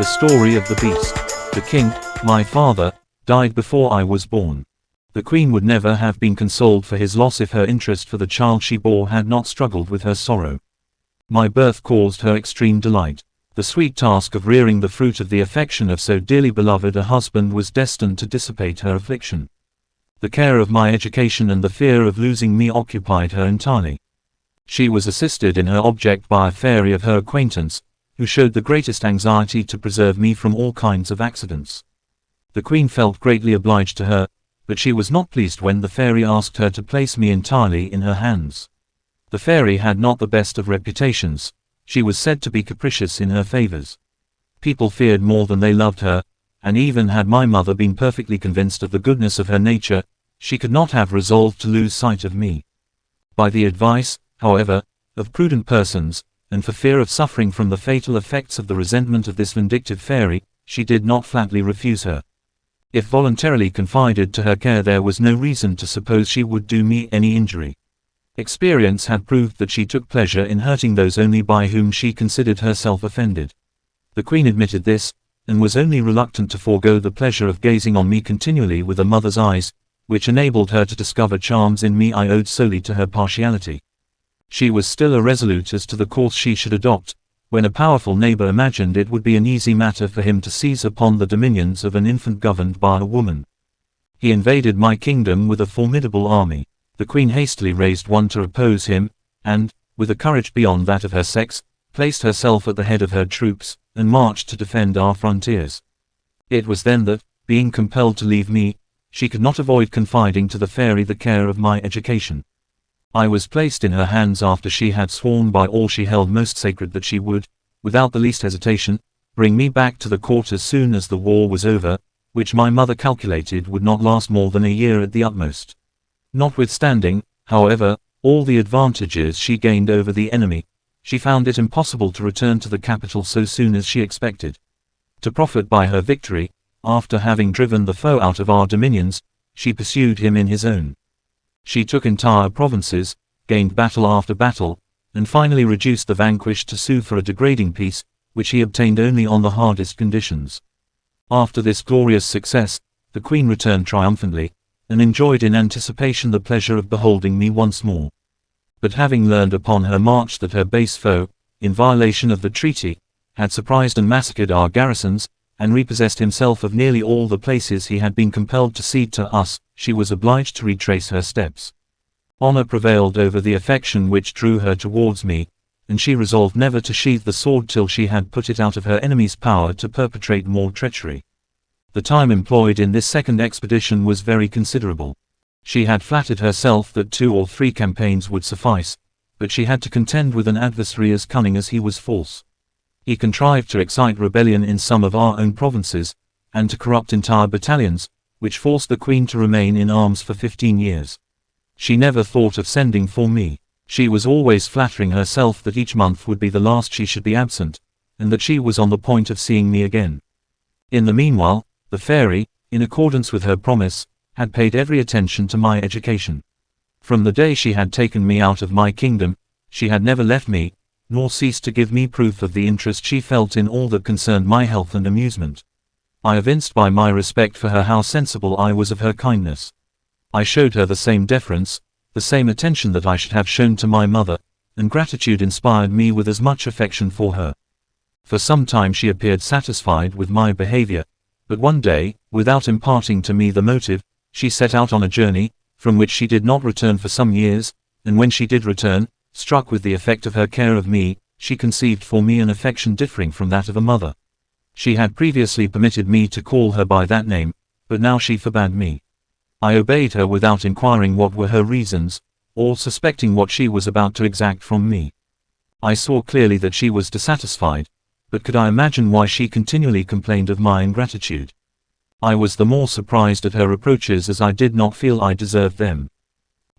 The story of the beast. The king, my father, died before I was born. The queen would never have been consoled for his loss if her interest for the child she bore had not struggled with her sorrow. My birth caused her extreme delight. The sweet task of rearing the fruit of the affection of so dearly beloved a husband was destined to dissipate her affliction. The care of my education and the fear of losing me occupied her entirely. She was assisted in her object by a fairy of her acquaintance, who showed the greatest anxiety to preserve me from all kinds of accidents. The queen felt greatly obliged to her, but she was not pleased when the fairy asked her to place me entirely in her hands. The fairy had not the best of reputations. She was said to be capricious in her favors. People feared more than they loved her, and even had my mother been perfectly convinced of the goodness of her nature, she could not have resolved to lose sight of me. By the advice, however, of prudent persons, and for fear of suffering from the fatal effects of the resentment of this vindictive fairy, she did not flatly refuse her. If voluntarily confided to her care, there was no reason to suppose she would do me any injury. Experience had proved that she took pleasure in hurting those only by whom she considered herself offended. The queen admitted this, and was only reluctant to forego the pleasure of gazing on me continually with a mother's eyes, which enabled her to discover charms in me I owed solely to her partiality. She was still irresolute as to the course she should adopt, when a powerful neighbor imagined it would be an easy matter for him to seize upon the dominions of an infant governed by a woman. He invaded my kingdom with a formidable army. The queen hastily raised one to oppose him, and, with a courage beyond that of her sex, placed herself at the head of her troops, and marched to defend our frontiers. It was then that, being compelled to leave me, she could not avoid confiding to the fairy the care of my education. I was placed in her hands after she had sworn by all she held most sacred that she would, without the least hesitation, bring me back to the court as soon as the war was over, which my mother calculated would not last more than a year at the utmost. Notwithstanding, however, all the advantages she gained over the enemy, she found it impossible to return to the capital so soon as she expected. To profit by her victory, after having driven the foe out of our dominions, she pursued him in his own. She took entire provinces, gained battle after battle, and finally reduced the vanquished to sue for a degrading peace, which he obtained only on the hardest conditions. After this glorious success, the queen returned triumphantly, and enjoyed in anticipation the pleasure of beholding me once more. But having learned upon her march that her base foe, in violation of the treaty, had surprised and massacred our garrisons, and repossessed himself of nearly all the places he had been compelled to cede to us, she was obliged to retrace her steps. Honor prevailed over the affection which drew her towards me, and she resolved never to sheathe the sword till she had put it out of her enemy's power to perpetrate more treachery. The time employed in this second expedition was very considerable. She had flattered herself that 2 or 3 campaigns would suffice, but she had to contend with an adversary as cunning as he was false. He contrived to excite rebellion in some of our own provinces, and to corrupt entire battalions, which forced the queen to remain in arms for 15 years. She never thought of sending for me. She was always flattering herself that each month would be the last she should be absent, and that she was on the point of seeing me again. In the meanwhile, the fairy, in accordance with her promise, had paid every attention to my education. From the day she had taken me out of my kingdom, she had never left me, nor ceased to give me proof of the interest she felt in all that concerned my health and amusement. I evinced by my respect for her how sensible I was of her kindness. I showed her the same deference, the same attention that I should have shown to my mother, and gratitude inspired me with as much affection for her. For some time she appeared satisfied with my behavior, but one day, without imparting to me the motive, she set out on a journey, from which she did not return for some years, and when she did return, struck with the effect of her care of me, she conceived for me an affection differing from that of a mother. She had previously permitted me to call her by that name, but now she forbade me. I obeyed her without inquiring what were her reasons, or suspecting what she was about to exact from me. I saw clearly that she was dissatisfied, but could I imagine why she continually complained of my ingratitude? I was the more surprised at her reproaches as I did not feel I deserved them.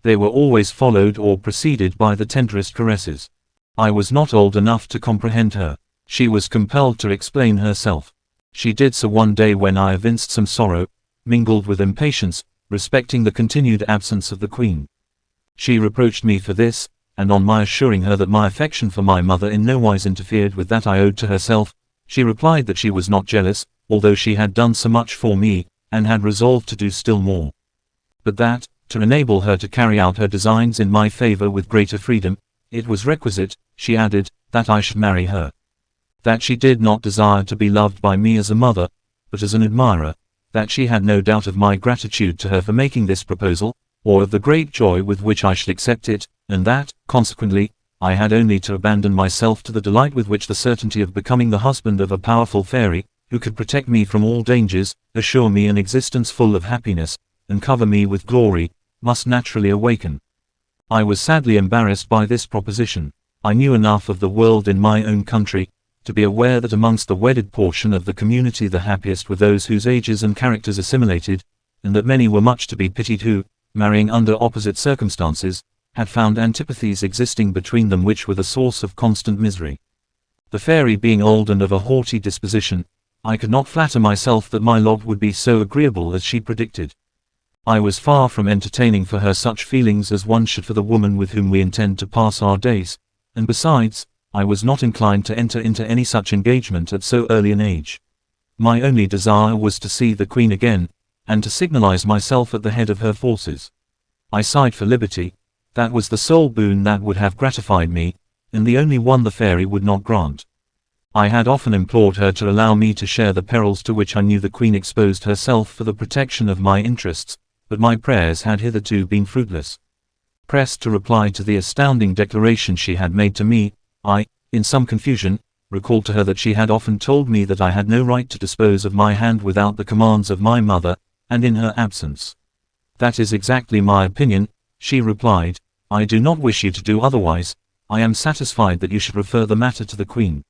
They were always followed or preceded by the tenderest caresses. I was not old enough to comprehend her. She was compelled to explain herself. She did so one day when I evinced some sorrow, mingled with impatience, respecting the continued absence of the queen. She reproached me for this, and on my assuring her that my affection for my mother in no wise interfered with that I owed to herself, She replied that she was not jealous, although she had done so much for me, and had resolved to do still more. But that, to enable her to carry out her designs in my favor with greater freedom, it was requisite, she added, that I should marry her. That she did not desire to be loved by me as a mother, but as an admirer, that she had no doubt of my gratitude to her for making this proposal, or of the great joy with which I should accept it, and that, consequently, I had only to abandon myself to the delight with which the certainty of becoming the husband of a powerful fairy, who could protect me from all dangers, assure me an existence full of happiness, and cover me with glory, must naturally awaken. I was sadly embarrassed by this proposition. I knew enough of the world in my own country, to be aware that amongst the wedded portion of the community the happiest were those whose ages and characters assimilated, and that many were much to be pitied who, marrying under opposite circumstances, had found antipathies existing between them which were the source of constant misery. The fairy being old and of a haughty disposition, I could not flatter myself that my lot would be so agreeable as she predicted. I was far from entertaining for her such feelings as one should for the woman with whom we intend to pass our days, and besides, I was not inclined to enter into any such engagement at so early an age. My only desire was to see the Queen again, and to signalize myself at the head of her forces. I sighed for liberty. That was the sole boon that would have gratified me, and the only one the fairy would not grant. I had often implored her to allow me to share the perils to which I knew the Queen exposed herself for the protection of my interests, but my prayers had hitherto been fruitless. Pressed to reply to the astounding declaration she had made to me, I, in some confusion, recalled to her that she had often told me that I had no right to dispose of my hand without the commands of my mother, and in her absence. That is exactly my opinion, she replied. I do not wish you to do otherwise. I am satisfied that you should refer the matter to the Queen.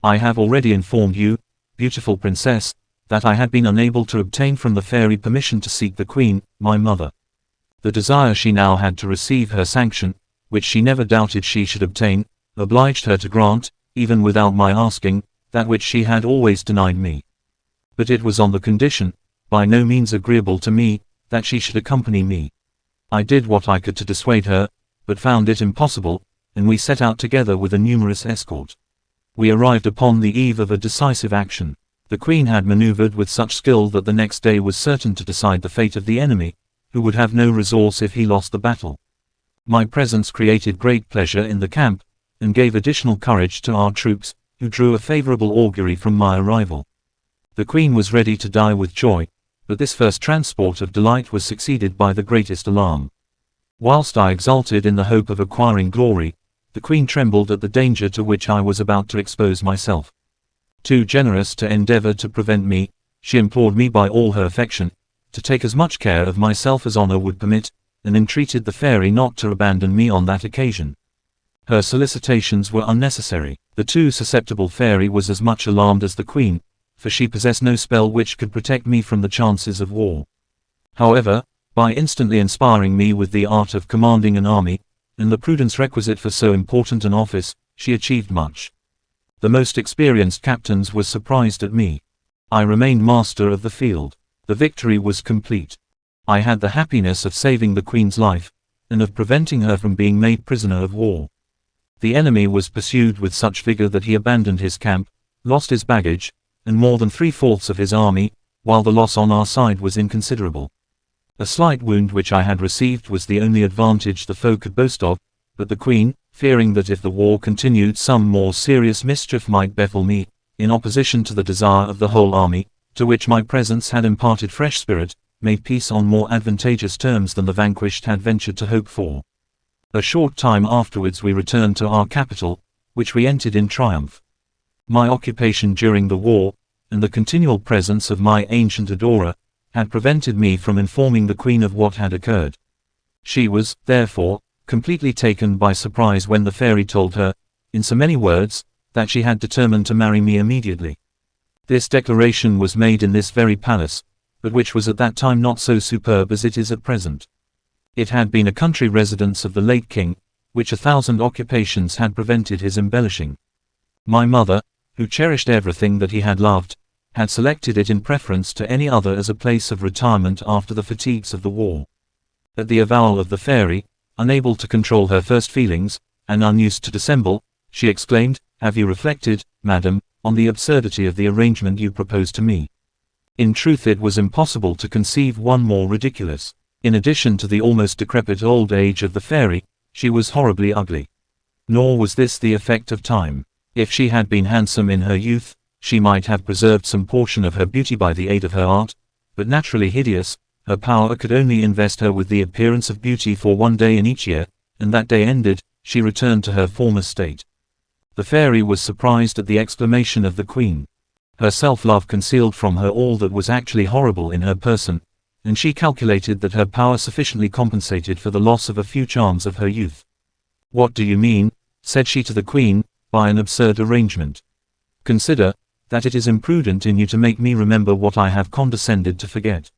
I have already informed you, beautiful princess, that I had been unable to obtain from the fairy permission to seek the Queen, my mother. The desire she now had to receive her sanction, which she never doubted she should obtain, obliged her to grant, even without my asking, that which she had always denied me. But it was on the condition, by no means agreeable to me, that she should accompany me. I did what I could to dissuade her, but found it impossible, and we set out together with a numerous escort. We arrived upon the eve of a decisive action. The Queen had maneuvered with such skill that the next day was certain to decide the fate of the enemy, who would have no resource if he lost the battle. My presence created great pleasure in the camp, and gave additional courage to our troops, who drew a favorable augury from my arrival. The Queen was ready to die with joy, but this first transport of delight was succeeded by the greatest alarm. Whilst I exulted in the hope of acquiring glory, the Queen trembled at the danger to which I was about to expose myself. Too generous to endeavor to prevent me, she implored me by all her affection, to take as much care of myself as honor would permit, and entreated the fairy not to abandon me on that occasion. Her solicitations were unnecessary. The too susceptible fairy was as much alarmed as the Queen, for she possessed no spell which could protect me from the chances of war. However, by instantly inspiring me with the art of commanding an army, and the prudence requisite for so important an office, she achieved much. The most experienced captains were surprised at me. I remained master of the field. The victory was complete. I had the happiness of saving the Queen's life, and of preventing her from being made prisoner of war. The enemy was pursued with such vigor that he abandoned his camp, lost his baggage, and more than 3/4 of his army, while the loss on our side was inconsiderable. A slight wound which I had received was the only advantage the foe could boast of, but the Queen, fearing that if the war continued some more serious mischief might befall me, in opposition to the desire of the whole army, to which my presence had imparted fresh spirit, made peace on more advantageous terms than the vanquished had ventured to hope for. A short time afterwards we returned to our capital, which we entered in triumph. My occupation during the war, and the continual presence of my ancient adorer, had prevented me from informing the Queen of what had occurred. She was, therefore, completely taken by surprise when the fairy told her, in so many words, that she had determined to marry me immediately. This declaration was made in this very palace, but which was at that time not so superb as it is at present. It had been a country residence of the late king, which 1,000 occupations had prevented his embellishing. My mother, who cherished everything that he had loved, had selected it in preference to any other as a place of retirement after the fatigues of the war. At the avowal of the fairy, unable to control her first feelings, and unused to dissemble, she exclaimed, "Have you reflected, madam, on the absurdity of the arrangement you proposed to me. In truth, it was impossible to conceive one more ridiculous. In addition to the almost decrepit old age of the fairy, she was horribly ugly. Nor was this the effect of time. If she had been handsome in her youth, she might have preserved some portion of her beauty by the aid of her art, but naturally hideous, her power could only invest her with the appearance of beauty for one day in each year, and that day ended, she returned to her former state. The fairy was surprised at the exclamation of the queen. Her self-love concealed from her all that was actually horrible in her person, and she calculated that her power sufficiently compensated for the loss of a few charms of her youth. "What do you mean," said she to the queen, "by an absurd arrangement? Consider that it is imprudent in you to make me remember what I have condescended to forget.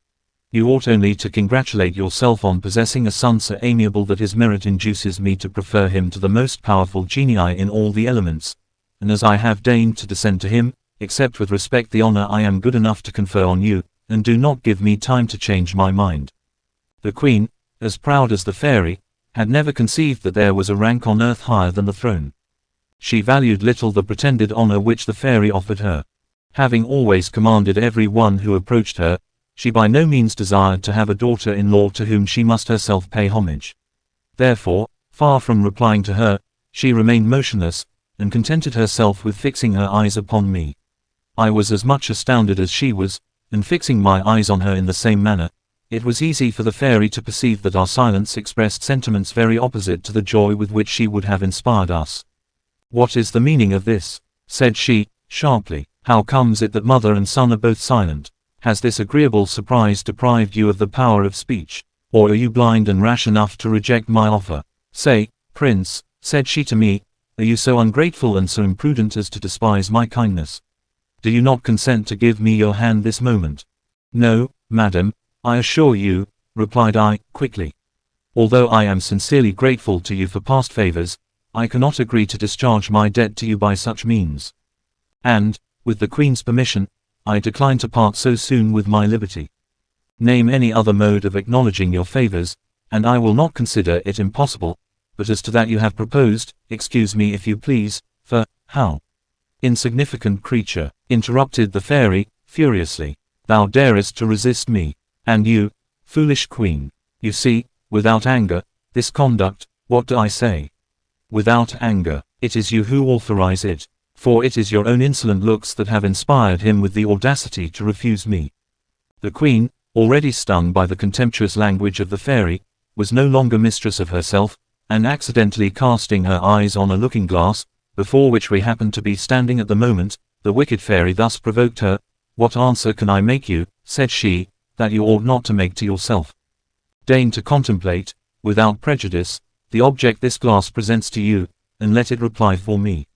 You ought only to congratulate yourself on possessing a son so amiable that his merit induces me to prefer him to the most powerful genii in all the elements, and as I have deigned to descend to him, accept with respect the honor I am good enough to confer on you, and do not give me time to change my mind." The queen, as proud as the fairy, had never conceived that there was a rank on earth higher than the throne. She valued little the pretended honor which the fairy offered her. Having always commanded every one who approached her, she by no means desired to have a daughter-in-law to whom she must herself pay homage. Therefore, far from replying to her, she remained motionless, and contented herself with fixing her eyes upon me. I was as much astounded as she was, and fixing my eyes on her in the same manner, it was easy for the fairy to perceive that our silence expressed sentiments very opposite to the joy with which she would have inspired us. "What is the meaning of this?" said she, sharply. "How comes it that mother and son are both silent? Has this agreeable surprise deprived you of the power of speech, or are you blind and rash enough to reject my offer? Say, prince," said she to me, "are you so ungrateful and so imprudent as to despise my kindness? Do you not consent to give me your hand this moment?" "No, madam, I assure you," replied I, quickly. "Although I am sincerely grateful to you for past favors, I cannot agree to discharge my debt to you by such means. And, with the queen's permission, I decline to part so soon with my liberty. Name any other mode of acknowledging your favors, and I will not consider it impossible, but as to that you have proposed, excuse me if you please, for, how—" "Insignificant creature," interrupted the fairy, furiously, "thou darest to resist me. And you, foolish queen, you see, without anger, this conduct, what do I say? Without anger, it is you who authorize it, for it is your own insolent looks that have inspired him with the audacity to refuse me." The queen, already stung by the contemptuous language of the fairy, was no longer mistress of herself, and accidentally casting her eyes on a looking-glass, before which we happened to be standing at the moment, the wicked fairy thus provoked her. "What answer can I make you," said she, "that you ought not to make to yourself? Deign to contemplate, without prejudice, the object this glass presents to you, and let it reply for me."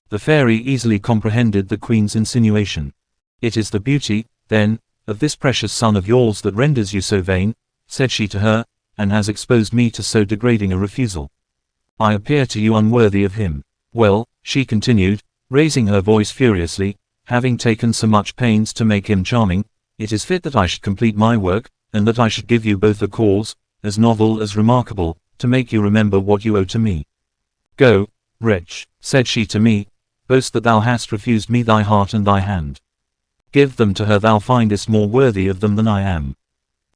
The fairy easily comprehended the queen's insinuation. "It is the beauty, then, of this precious son of yours that renders you so vain," said she to her, "and has exposed me to so degrading a refusal. I appear to you unworthy of him. Well," she continued, raising her voice furiously, "having taken so much pains to make him charming, it is fit that I should complete my work, and that I should give you both a cause, as novel as remarkable, to make you remember what you owe to me. Go, wretch," said she to me, "boast that thou hast refused me thy heart and thy hand. Give them to her thou findest more worthy of them than I am."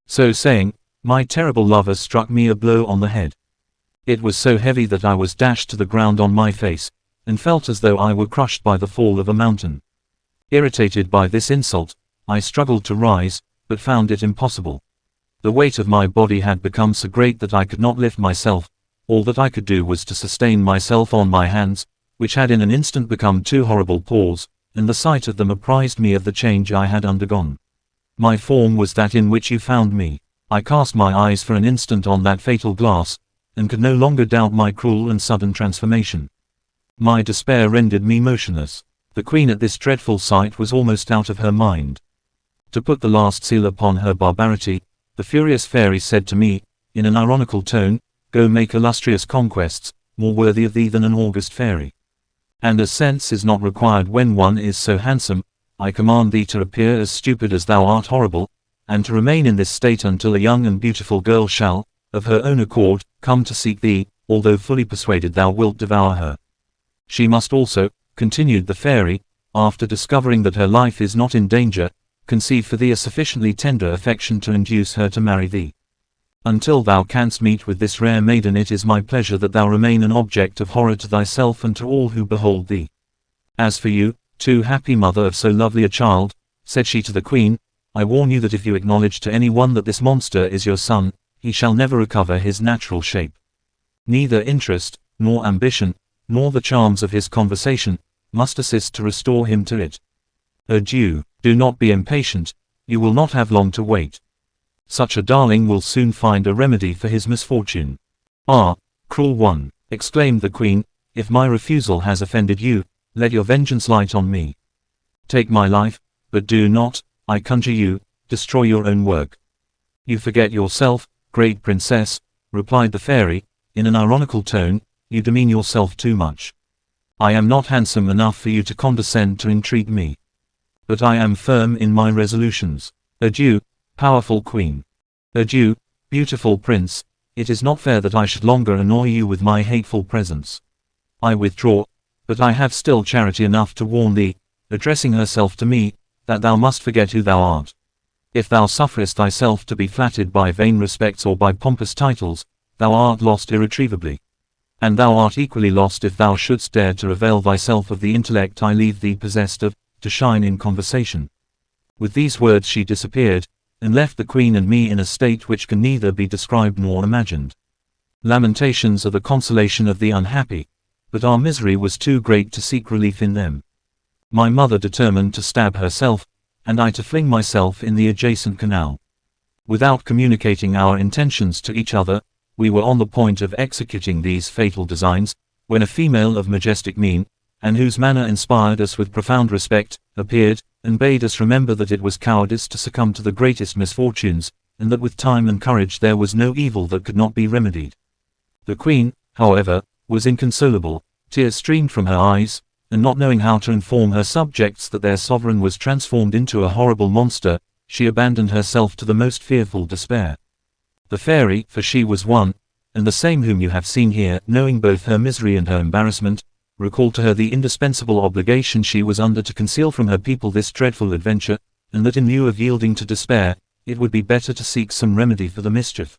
So saying, my terrible lover struck me a blow on the head. It was so heavy that I was dashed to the ground on my face, and felt as though I were crushed by the fall of a mountain. Irritated by this insult, I struggled to rise, but found it impossible. The weight of my body had become so great that I could not lift myself. All that I could do was to sustain myself on my hands, which had in an instant become two horrible paws, and the sight of them apprised me of the change I had undergone. My form was that in which you found me. I cast my eyes for an instant on that fatal glass, and could no longer doubt my cruel and sudden transformation. My despair rendered me motionless. The queen at this dreadful sight was almost out of her mind. To put the last seal upon her barbarity, the furious fairy said to me, in an ironical tone, "Go make illustrious conquests, more worthy of thee than an august fairy. And as sense is not required when one is so handsome, I command thee to appear as stupid as thou art horrible, and to remain in this state until a young and beautiful girl shall, of her own accord, come to seek thee, although fully persuaded thou wilt devour her. She must also," continued the fairy, after discovering that her life is not in danger, conceive for thee a sufficiently tender affection to induce her to marry thee. Until thou canst meet with this rare maiden, it is my pleasure that thou remain an object of horror to thyself and to all who behold thee. As for you, too happy mother of so lovely a child, said she to the queen, I warn you that if you acknowledge to any one that this monster is your son, he shall never recover his natural shape. Neither interest, nor ambition, nor the charms of his conversation, must assist to restore him to it. Adieu, do not be impatient, you will not have long to wait. Such a darling will soon find a remedy for his misfortune. Ah, cruel one, exclaimed the queen, if my refusal has offended you, let your vengeance light on me. Take my life, but do not, I conjure you, destroy your own work. You forget yourself, great princess, replied the fairy, in an ironical tone, you demean yourself too much. I am not handsome enough for you to condescend to entreat me. But I am firm in my resolutions. Adieu, powerful queen. Adieu, beautiful prince, it is not fair that I should longer annoy you with my hateful presence. I withdraw, but I have still charity enough to warn thee, addressing herself to me, that thou must forget who thou art. If thou sufferest thyself to be flattered by vain respects or by pompous titles, thou art lost irretrievably. And thou art equally lost if thou shouldst dare to avail thyself of the intellect I leave thee possessed of, to shine in conversation. With these words she disappeared, and left the queen and me in a state which can neither be described nor imagined. Lamentations are the consolation of the unhappy, but our misery was too great to seek relief in them. My mother determined to stab herself, and I to fling myself in the adjacent canal. Without communicating our intentions to each other, we were on the point of executing these fatal designs, when a female of majestic mien, and whose manner inspired us with profound respect, appeared, and bade us remember that it was cowardice to succumb to the greatest misfortunes, and that with time and courage there was no evil that could not be remedied. The queen, however, was inconsolable, tears streamed from her eyes, and not knowing how to inform her subjects that their sovereign was transformed into a horrible monster, she abandoned herself to the most fearful despair. The fairy, for she was one, and the same whom you have seen here, knowing both her misery and her embarrassment, recalled to her the indispensable obligation she was under to conceal from her people this dreadful adventure, and that in lieu of yielding to despair, it would be better to seek some remedy for the mischief.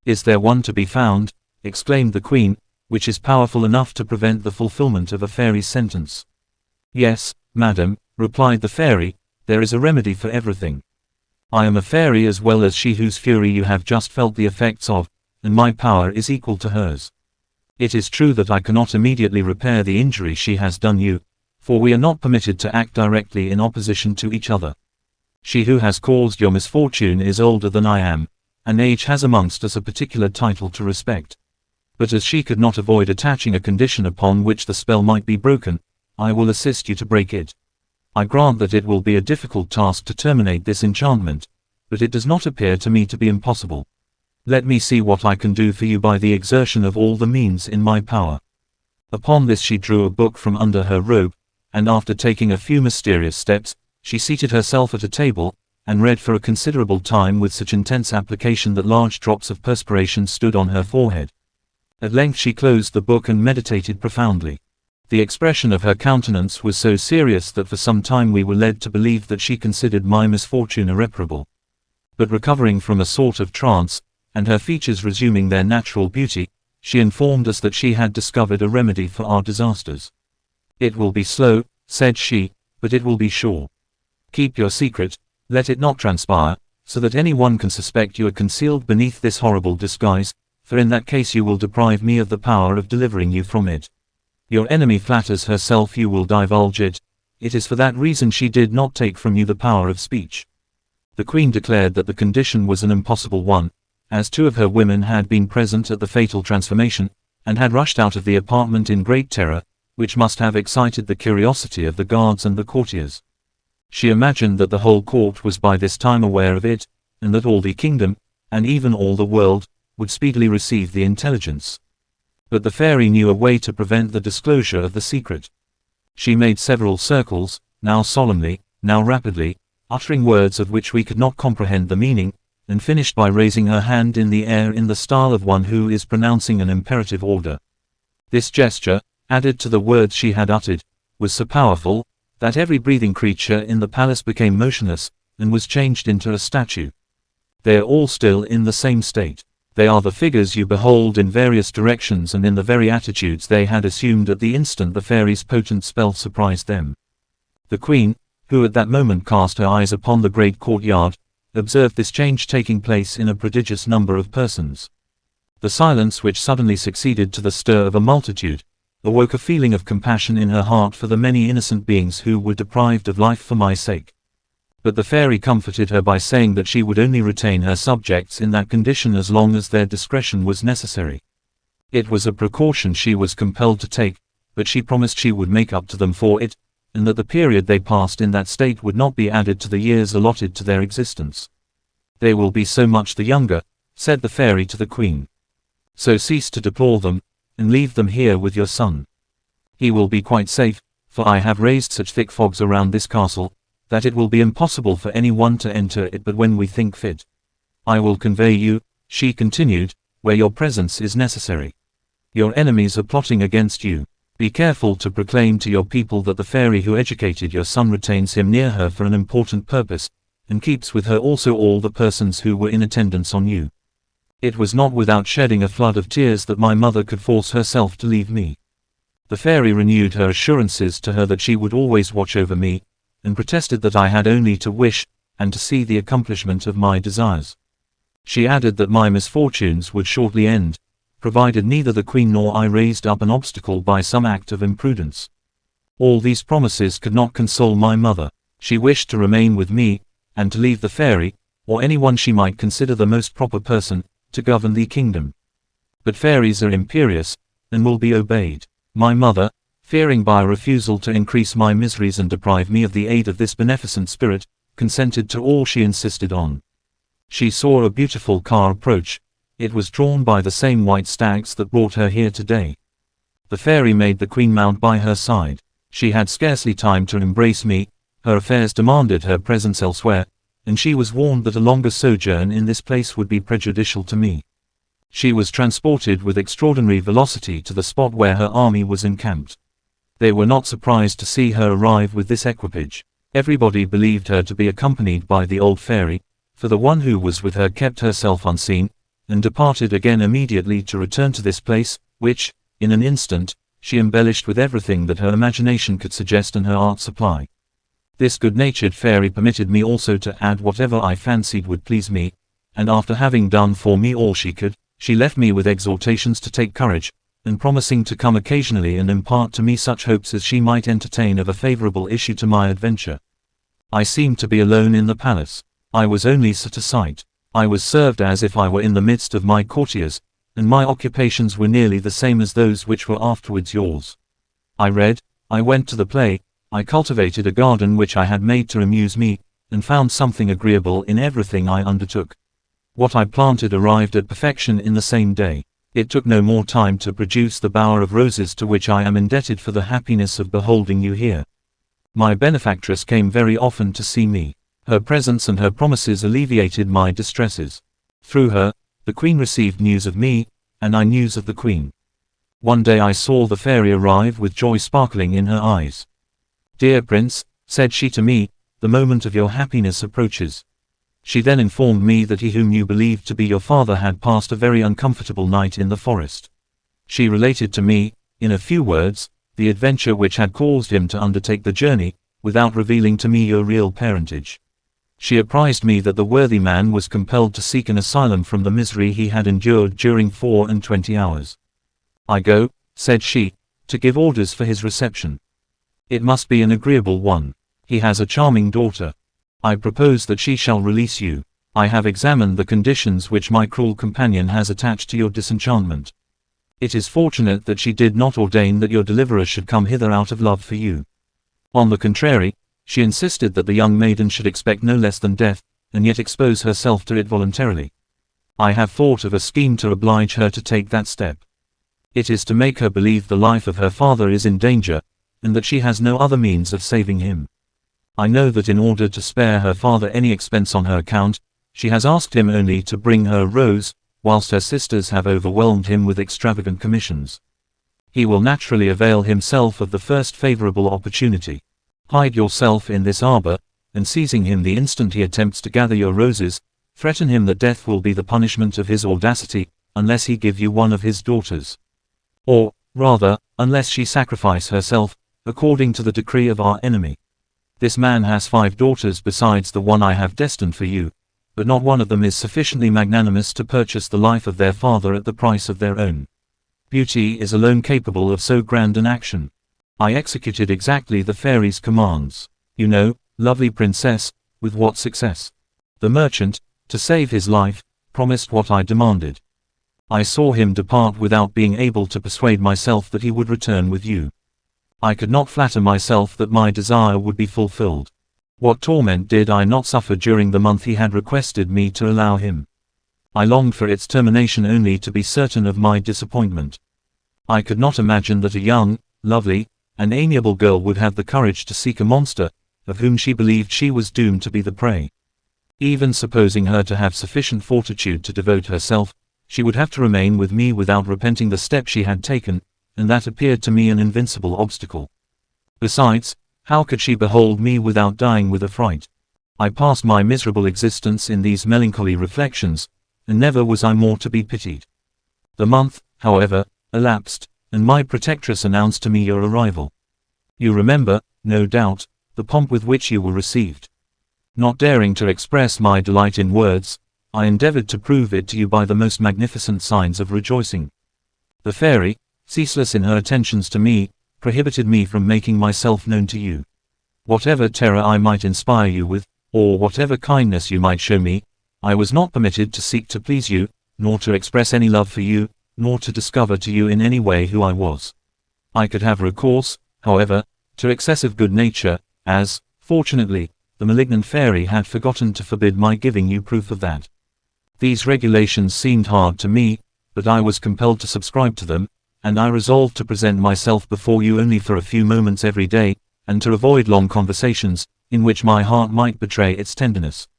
Is there one to be found, exclaimed the queen, which is powerful enough to prevent the fulfillment of a fairy's sentence? Yes, madam, replied the fairy, there is a remedy for everything. I am a fairy as well as she whose fury you have just felt the effects of, and my power is equal to hers. It is true that I cannot immediately repair the injury she has done you, for we are not permitted to act directly in opposition to each other. She who has caused your misfortune is older than I am, and age has amongst us a particular title to respect. But as she could not avoid attaching a condition upon which the spell might be broken, I will assist you to break it. I grant that it will be a difficult task to terminate this enchantment, but it does not appear to me to be impossible. Let me see what I can do for you by the exertion of all the means in my power. Upon this she drew a book from under her robe, and after taking a few mysterious steps, she seated herself at a table, and read for a considerable time with such intense application that large drops of perspiration stood on her forehead. At length she closed the book and meditated profoundly. The expression of her countenance was so serious that for some time we were led to believe that she considered my misfortune irreparable. But recovering from a sort of trance, and her features resuming their natural beauty, she informed us that she had discovered a remedy for our disasters. It will be slow, said she, but it will be sure. Keep your secret, let it not transpire, so that any one can suspect you are concealed beneath this horrible disguise, for in that case you will deprive me of the power of delivering you from it. Your enemy flatters herself you will divulge it. It is for that reason she did not take from you the power of speech. The queen declared that the condition was an impossible one, as 2 of her women had been present at the fatal transformation, and had rushed out of the apartment in great terror, which must have excited the curiosity of the guards and the courtiers. She imagined that the whole court was by this time aware of it, and that all the kingdom, and even all the world, would speedily receive the intelligence. But the fairy knew a way to prevent the disclosure of the secret. She made several circles, now solemnly, now rapidly, uttering words of which we could not comprehend the meaning, and finished by raising her hand in the air in the style of one who is pronouncing an imperative order. This gesture, added to the words she had uttered, was so powerful, that every breathing creature in the palace became motionless, and was changed into a statue. They are all still in the same state. They are the figures you behold in various directions and in the very attitudes they had assumed at the instant the fairy's potent spell surprised them. The queen, who at that moment cast her eyes upon the great courtyard, observed this change taking place in a prodigious number of persons. The silence which suddenly succeeded to the stir of a multitude awoke a feeling of compassion in her heart for the many innocent beings who were deprived of life for my sake. But the fairy comforted her by saying that she would only retain her subjects in that condition as long as their discretion was necessary. It was a precaution she was compelled to take, but she promised she would make up to them for it, and that the period they passed in that state would not be added to the years allotted to their existence. They will be so much the younger, said the fairy to the queen. So cease to deplore them, and leave them here with your son. He will be quite safe, for I have raised such thick fogs around this castle, that it will be impossible for any one to enter it but when we think fit. I will convey you, she continued, where your presence is necessary. Your enemies are plotting against you. Be careful to proclaim to your people that the fairy who educated your son retains him near her for an important purpose, and keeps with her also all the persons who were in attendance on you. It was not without shedding a flood of tears that my mother could force herself to leave me. The fairy renewed her assurances to her that she would always watch over me, and protested that I had only to wish, and to see the accomplishment of my desires. She added that my misfortunes would shortly end, provided neither the queen nor I raised up an obstacle by some act of imprudence. All these promises could not console my mother. She wished to remain with me, and to leave the fairy, or anyone she might consider the most proper person, to govern the kingdom. But fairies are imperious, and will be obeyed. My mother, fearing by a refusal to increase my miseries and deprive me of the aid of this beneficent spirit, consented to all she insisted on. She saw a beautiful car approach. It was drawn by the same white stags that brought her here today. The fairy made the queen mount by her side. She had scarcely time to embrace me, her affairs demanded her presence elsewhere, and she was warned that a longer sojourn in this place would be prejudicial to me. She was transported with extraordinary velocity to the spot where her army was encamped. They were not surprised to see her arrive with this equipage. Everybody believed her to be accompanied by the old fairy, for the one who was with her kept herself unseen, and departed again immediately to return to this place, which, in an instant, she embellished with everything that her imagination could suggest and her art supply. This good-natured fairy permitted me also to add whatever I fancied would please me, and after having done for me all she could, she left me with exhortations to take courage, and promising to come occasionally and impart to me such hopes as she might entertain of a favorable issue to my adventure. I seemed to be alone in the palace. I was only set aside. I was served as if I were in the midst of my courtiers, and my occupations were nearly the same as those which were afterwards yours. I read, I went to the play, I cultivated a garden which I had made to amuse me, and found something agreeable in everything I undertook. What I planted arrived at perfection in the same day. It took no more time to produce the bower of roses to which I am indebted for the happiness of beholding you here. My benefactress came very often to see me. Her presence and her promises alleviated my distresses. Through her, the queen received news of me, and I news of the queen. One day I saw the fairy arrive with joy sparkling in her eyes. "Dear prince," said she to me, "the moment of your happiness approaches." She then informed me that he whom you believed to be your father had passed a very uncomfortable night in the forest. She related to me, in a few words, the adventure which had caused him to undertake the journey, without revealing to me your real parentage. She apprised me that the worthy man was compelled to seek an asylum from the misery he had endured during 24 hours. "I go," said she, "to give orders for his reception. It must be an agreeable one. He has a charming daughter. I propose that she shall release you. I have examined the conditions which my cruel companion has attached to your disenchantment. It is fortunate that she did not ordain that your deliverer should come hither out of love for you. On the contrary, she insisted that the young maiden should expect no less than death, and yet expose herself to it voluntarily. I have thought of a scheme to oblige her to take that step. It is to make her believe the life of her father is in danger, and that she has no other means of saving him. I know that in order to spare her father any expense on her account, she has asked him only to bring her a rose, whilst her sisters have overwhelmed him with extravagant commissions. He will naturally avail himself of the first favorable opportunity. Hide yourself in this arbor, and seizing him the instant he attempts to gather your roses, threaten him that death will be the punishment of his audacity, unless he give you one of his daughters. Or, rather, unless she sacrifice herself, according to the decree of our enemy. This man has 5 daughters besides the one I have destined for you, but not one of them is sufficiently magnanimous to purchase the life of their father at the price of their own. Beauty is alone capable of so grand an action. I executed exactly the fairy's commands. You know, lovely princess, with what success. The merchant, to save his life, promised what I demanded. I saw him depart without being able to persuade myself that he would return with you. I could not flatter myself that my desire would be fulfilled. What torment did I not suffer during the month he had requested me to allow him? I longed for its termination only to be certain of my disappointment. I could not imagine that a young, lovely, and amiable girl would have the courage to seek a monster, of whom she believed she was doomed to be the prey. Even supposing her to have sufficient fortitude to devote herself, she would have to remain with me without repenting the step she had taken, and that appeared to me an invincible obstacle. Besides, how could she behold me without dying with affright? I passed my miserable existence in these melancholy reflections, and never was I more to be pitied. The month, however, elapsed, and my protectress announced to me your arrival. You remember, no doubt, the pomp with which you were received. Not daring to express my delight in words, I endeavored to prove it to you by the most magnificent signs of rejoicing. The fairy, ceaseless in her attentions to me, prohibited me from making myself known to you. Whatever terror I might inspire you with, or whatever kindness you might show me, I was not permitted to seek to please you, nor to express any love for you, nor to discover to you in any way who I was. I could have recourse, however, to excessive good nature, as, fortunately, the malignant fairy had forgotten to forbid my giving you proof of that. These regulations seemed hard to me, but I was compelled to subscribe to them, and I resolved to present myself before you only for a few moments every day, and to avoid long conversations, in which my heart might betray its tenderness.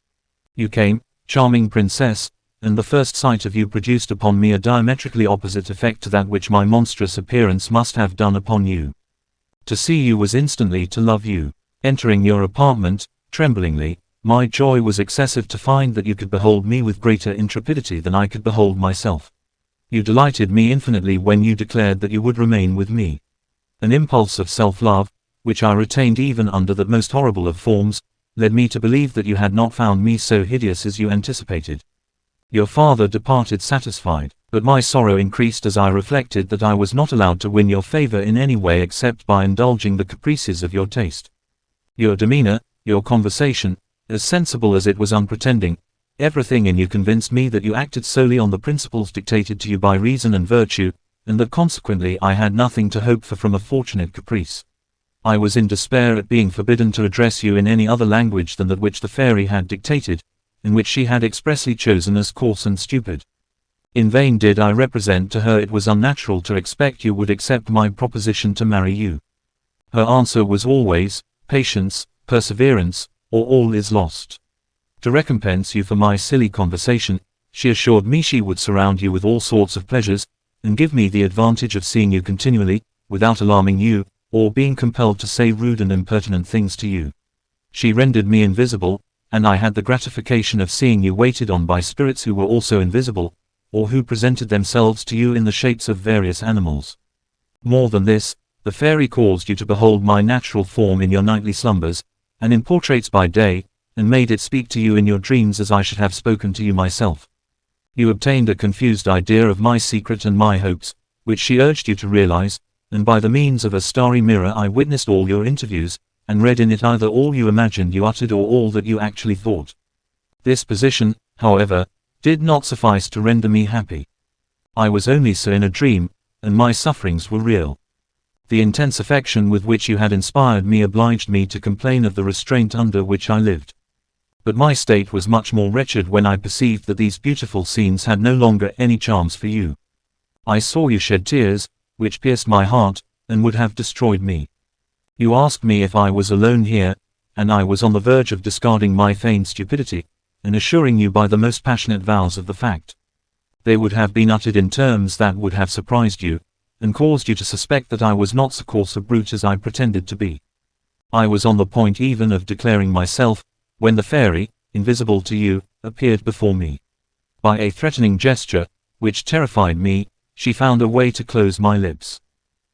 You came, charming princess, and the first sight of you produced upon me a diametrically opposite effect to that which my monstrous appearance must have done upon you. To see you was instantly to love you. Entering your apartment, tremblingly, my joy was excessive to find that you could behold me with greater intrepidity than I could behold myself. You delighted me infinitely when you declared that you would remain with me. An impulse of self-love, which I retained even under the most horrible of forms, led me to believe that you had not found me so hideous as you anticipated. Your father departed satisfied, but my sorrow increased as I reflected that I was not allowed to win your favor in any way except by indulging the caprices of your taste. Your demeanor, your conversation, as sensible as it was unpretending, everything in you convinced me that you acted solely on the principles dictated to you by reason and virtue, and that consequently I had nothing to hope for from a fortunate caprice. I was in despair at being forbidden to address you in any other language than that which the fairy had dictated, and which she had expressly chosen as coarse and stupid. In vain did I represent to her it was unnatural to expect you would accept my proposition to marry you. Her answer was always, patience, perseverance, or all is lost. To recompense you for my silly conversation, she assured me she would surround you with all sorts of pleasures, and give me the advantage of seeing you continually, without alarming you, or being compelled to say rude and impertinent things to you. She rendered me invisible, and I had the gratification of seeing you waited on by spirits who were also invisible, or who presented themselves to you in the shapes of various animals. More than this, the fairy caused you to behold my natural form in your nightly slumbers, and in portraits by day, and made it speak to you in your dreams as I should have spoken to you myself. You obtained a confused idea of my secret and my hopes, which she urged you to realize, and by the means of a starry mirror I witnessed all your interviews, and read in it either all you imagined you uttered or all that you actually thought. This position, however, did not suffice to render me happy. I was only so in a dream, and my sufferings were real. The intense affection with which you had inspired me obliged me to complain of the restraint under which I lived. But my state was much more wretched when I perceived that these beautiful scenes had no longer any charms for you. I saw you shed tears, which pierced my heart, and would have destroyed me. You asked me if I was alone here, and I was on the verge of discarding my feigned stupidity, and assuring you by the most passionate vows of the fact. They would have been uttered in terms that would have surprised you, and caused you to suspect that I was not so coarse a brute as I pretended to be. I was on the point even of declaring myself, when the fairy, invisible to you, appeared before me. By a threatening gesture, which terrified me, she found a way to close my lips.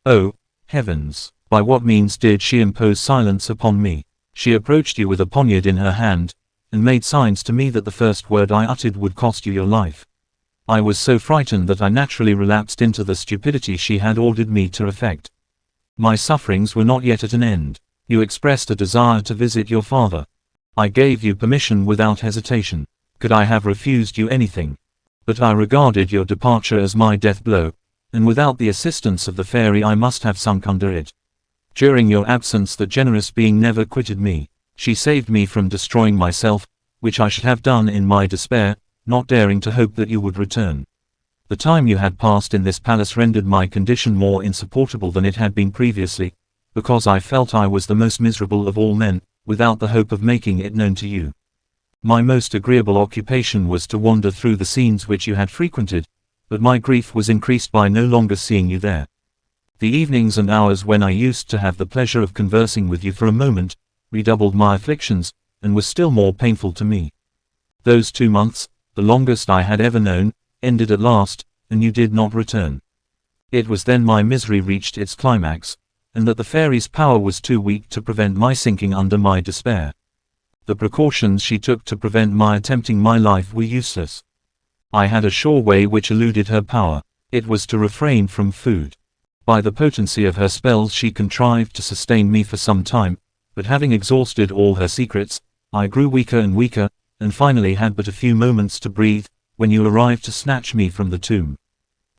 Oh, heavens! By what means did she impose silence upon me? She approached you with a poniard in her hand, and made signs to me that the first word I uttered would cost you your life. I was so frightened that I naturally relapsed into the stupidity she had ordered me to effect. My sufferings were not yet at an end. You expressed a desire to visit your father. I gave you permission without hesitation. Could I have refused you anything? But I regarded your departure as my death blow, and without the assistance of the fairy I must have sunk under it. During your absence the generous being never quitted me. She saved me from destroying myself, which I should have done in my despair, not daring to hope that you would return. The time you had passed in this palace rendered my condition more insupportable than it had been previously, because I felt I was the most miserable of all men, without the hope of making it known to you. My most agreeable occupation was to wander through the scenes which you had frequented, but my grief was increased by no longer seeing you there. The evenings and hours when I used to have the pleasure of conversing with you for a moment, redoubled my afflictions, and were still more painful to me. Those 2 months, the longest I had ever known, ended at last, and you did not return. It was then my misery reached its climax, and that the fairy's power was too weak to prevent my sinking under my despair. The precautions she took to prevent my attempting my life were useless. I had a sure way which eluded her power. It was to refrain from food. By the potency of her spells she contrived to sustain me for some time, but having exhausted all her secrets, I grew weaker and weaker, and finally had but a few moments to breathe, when you arrived to snatch me from the tomb.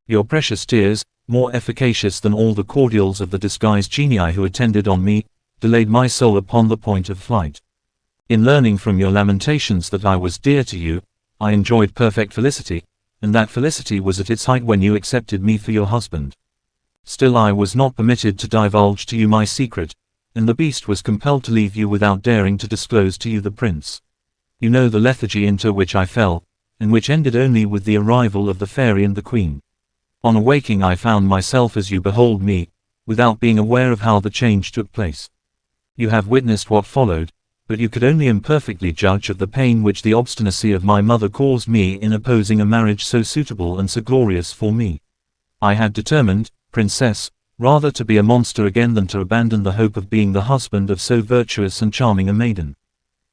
Your precious tears, more efficacious than all the cordials of the disguised genii who attended on me, delayed my soul upon the point of flight. In learning from your lamentations that I was dear to you, I enjoyed perfect felicity, and that felicity was at its height when you accepted me for your husband. Still I was not permitted to divulge to you my secret, and the beast was compelled to leave you without daring to disclose to you the prince. You know the lethargy into which I fell, and which ended only with the arrival of the fairy and the queen. On awaking I found myself as you behold me, without being aware of how the change took place. You have witnessed what followed, but you could only imperfectly judge of the pain which the obstinacy of my mother caused me in opposing a marriage so suitable and so glorious for me. I had determined, princess, rather to be a monster again than to abandon the hope of being the husband of so virtuous and charming a maiden.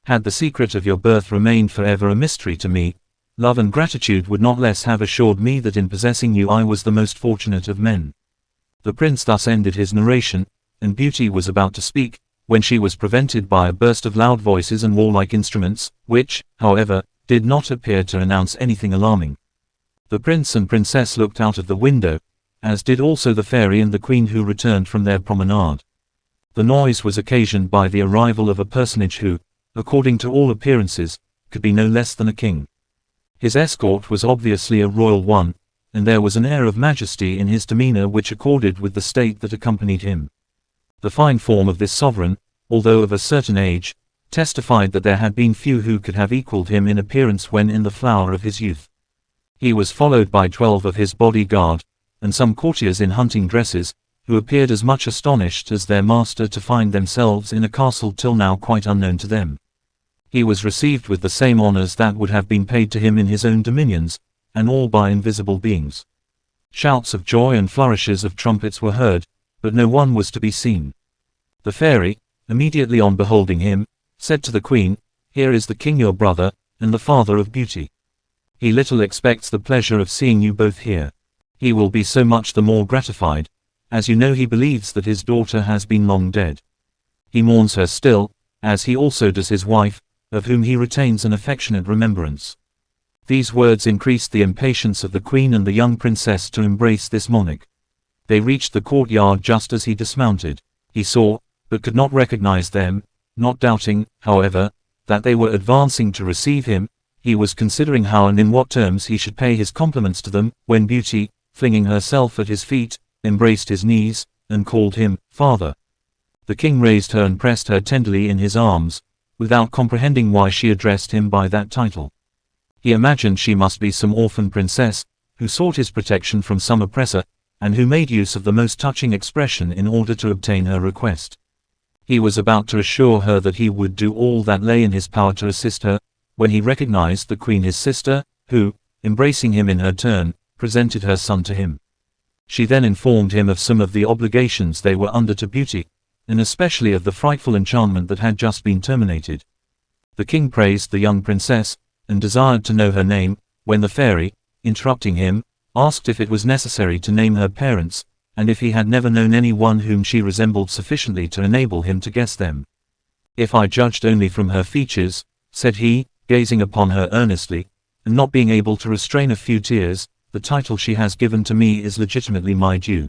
Had the secret of your birth remained forever a mystery to me, love and gratitude would not less have assured me that in possessing you I was the most fortunate of men. The prince thus ended his narration, and Beauty was about to speak, when she was prevented by a burst of loud voices and warlike instruments, which, however, did not appear to announce anything alarming. The prince and princess looked out of the window, as did also the fairy and the queen who returned from their promenade. The noise was occasioned by the arrival of a personage who, according to all appearances, could be no less than a king. His escort was obviously a royal one, and there was an air of majesty in his demeanor which accorded with the state that accompanied him. The fine form of this sovereign, although of a certain age, testified that there had been few who could have equaled him in appearance when in the flower of his youth. He was followed by 12 of his bodyguard, and some courtiers in hunting dresses, who appeared as much astonished as their master to find themselves in a castle till now quite unknown to them. He was received with the same honors that would have been paid to him in his own dominions, and all by invisible beings. Shouts of joy and flourishes of trumpets were heard, but no one was to be seen. The fairy, immediately on beholding him, said to the queen, "Here is the king your brother, and the father of Beauty. He little expects the pleasure of seeing you both here. He will be so much the more gratified, as you know he believes that his daughter has been long dead. He mourns her still, as he also does his wife, of whom he retains an affectionate remembrance." These words increased the impatience of the queen and the young princess to embrace this monarch. They reached the courtyard just as he dismounted. He saw, but could not recognize them, not doubting, however, that they were advancing to receive him. He was considering how and in what terms he should pay his compliments to them, when Beauty, flinging herself at his feet, embraced his knees, and called him, "Father." The king raised her and pressed her tenderly in his arms, without comprehending why she addressed him by that title. He imagined she must be some orphan princess, who sought his protection from some oppressor, and who made use of the most touching expression in order to obtain her request. He was about to assure her that he would do all that lay in his power to assist her, when he recognized the queen his sister, who, embracing him in her turn, presented her son to him. She then informed him of some of the obligations they were under to Beauty, and especially of the frightful enchantment that had just been terminated. The king praised the young princess, and desired to know her name, when the fairy, interrupting him, asked if it was necessary to name her parents, and if he had never known any one whom she resembled sufficiently to enable him to guess them. If I judged only from her features, said he, gazing upon her earnestly, and not being able to restrain a few tears, the title she has given to me is legitimately my due.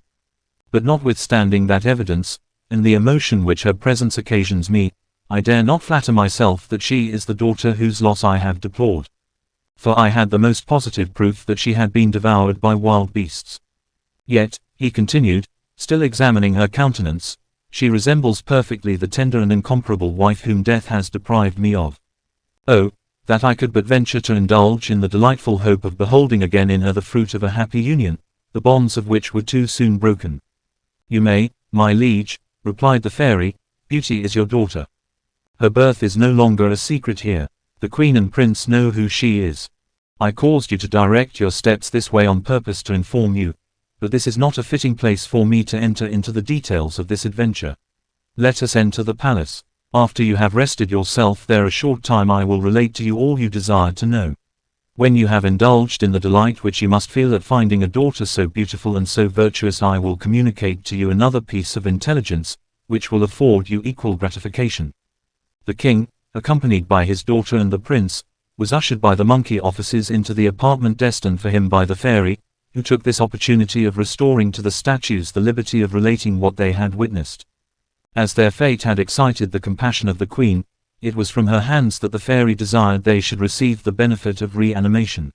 But notwithstanding that evidence, and the emotion which her presence occasions me, I dare not flatter myself that she is the daughter whose loss I have deplored. For I had the most positive proof that she had been devoured by wild beasts. Yet, he continued, still examining her countenance, she resembles perfectly the tender and incomparable wife whom death has deprived me of. Oh, that I could but venture to indulge in the delightful hope of beholding again in her the fruit of a happy union, the bonds of which were too soon broken. You may, my liege, replied the fairy, Beauty is your daughter. Her birth is no longer a secret here. The queen and prince know who she is. I caused you to direct your steps this way on purpose to inform you, but this is not a fitting place for me to enter into the details of this adventure. Let us enter the palace. After you have rested yourself there a short time I will relate to you all you desire to know. When you have indulged in the delight which you must feel at finding a daughter so beautiful and so virtuous I will communicate to you another piece of intelligence, which will afford you equal gratification. The king, accompanied by his daughter and the prince, was ushered by the monkey officers into the apartment destined for him by the fairy, who took this opportunity of restoring to the statues the liberty of relating what they had witnessed. As their fate had excited the compassion of the queen, it was from her hands that the fairy desired they should receive the benefit of reanimation.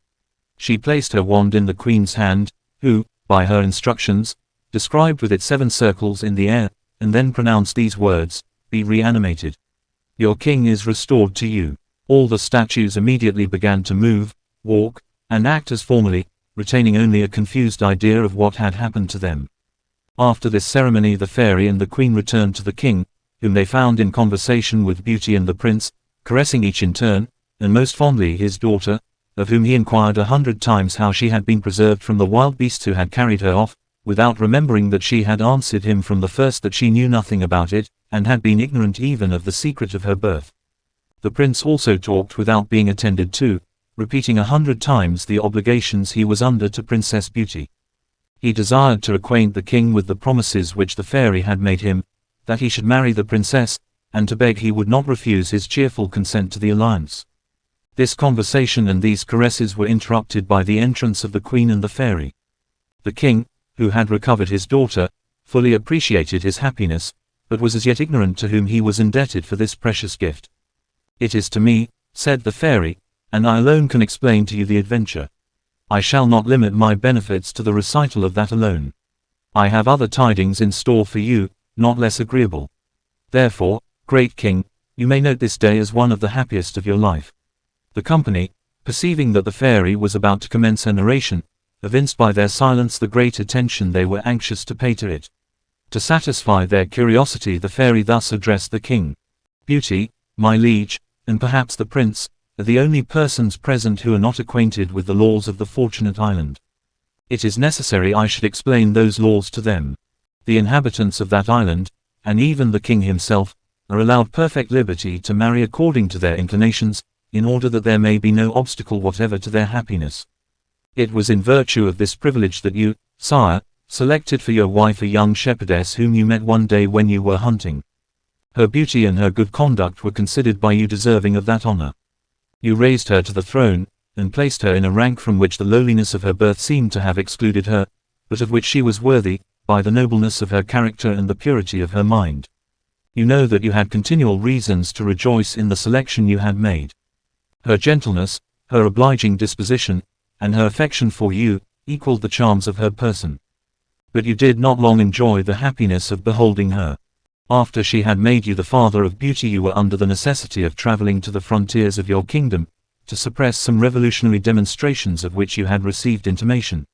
She placed her wand in the queen's hand, who, by her instructions, described with it 7 circles in the air, and then pronounced these words, "Be reanimated. Your king is restored to you." All the statues immediately began to move, walk, and act as formerly, retaining only a confused idea of what had happened to them. After this ceremony the fairy and the queen returned to the king, whom they found in conversation with Beauty and the prince, caressing each in turn, and most fondly his daughter, of whom he inquired 100 times how she had been preserved from the wild beasts who had carried her off, without remembering that she had answered him from the first that she knew nothing about it, and had been ignorant even of the secret of her birth. The prince also talked without being attended to, repeating 100 times the obligations he was under to Princess Beauty. He desired to acquaint the king with the promises which the fairy had made him, that he should marry the princess, and to beg he would not refuse his cheerful consent to the alliance. This conversation and these caresses were interrupted by the entrance of the queen and the fairy. The king, who had recovered his daughter, fully appreciated his happiness, but was as yet ignorant to whom he was indebted for this precious gift. "It is to me," said the fairy, "and I alone can explain to you the adventure. I shall not limit my benefits to the recital of that alone. I have other tidings in store for you, not less agreeable. Therefore, great king, you may note this day as one of the happiest of your life." The company, perceiving that the fairy was about to commence her narration, evinced by their silence the great attention they were anxious to pay to it. To satisfy their curiosity the fairy thus addressed the king. "Beauty, my liege, and perhaps the prince, are the only persons present who are not acquainted with the laws of the Fortunate Island. It is necessary I should explain those laws to them. The inhabitants of that island, and even the king himself, are allowed perfect liberty to marry according to their inclinations, in order that there may be no obstacle whatever to their happiness. It was in virtue of this privilege that you, sire, selected for your wife a young shepherdess whom you met one day when you were hunting. Her beauty and her good conduct were considered by you deserving of that honor. You raised her to the throne, and placed her in a rank from which the lowliness of her birth seemed to have excluded her, but of which she was worthy, by the nobleness of her character and the purity of her mind. You know that you had continual reasons to rejoice in the selection you had made. Her gentleness, her obliging disposition, and her affection for you, equaled the charms of her person. But you did not long enjoy the happiness of beholding her. After she had made you the father of Beauty you were under the necessity of traveling to the frontiers of your kingdom, to suppress some revolutionary demonstrations of which you had received intimation.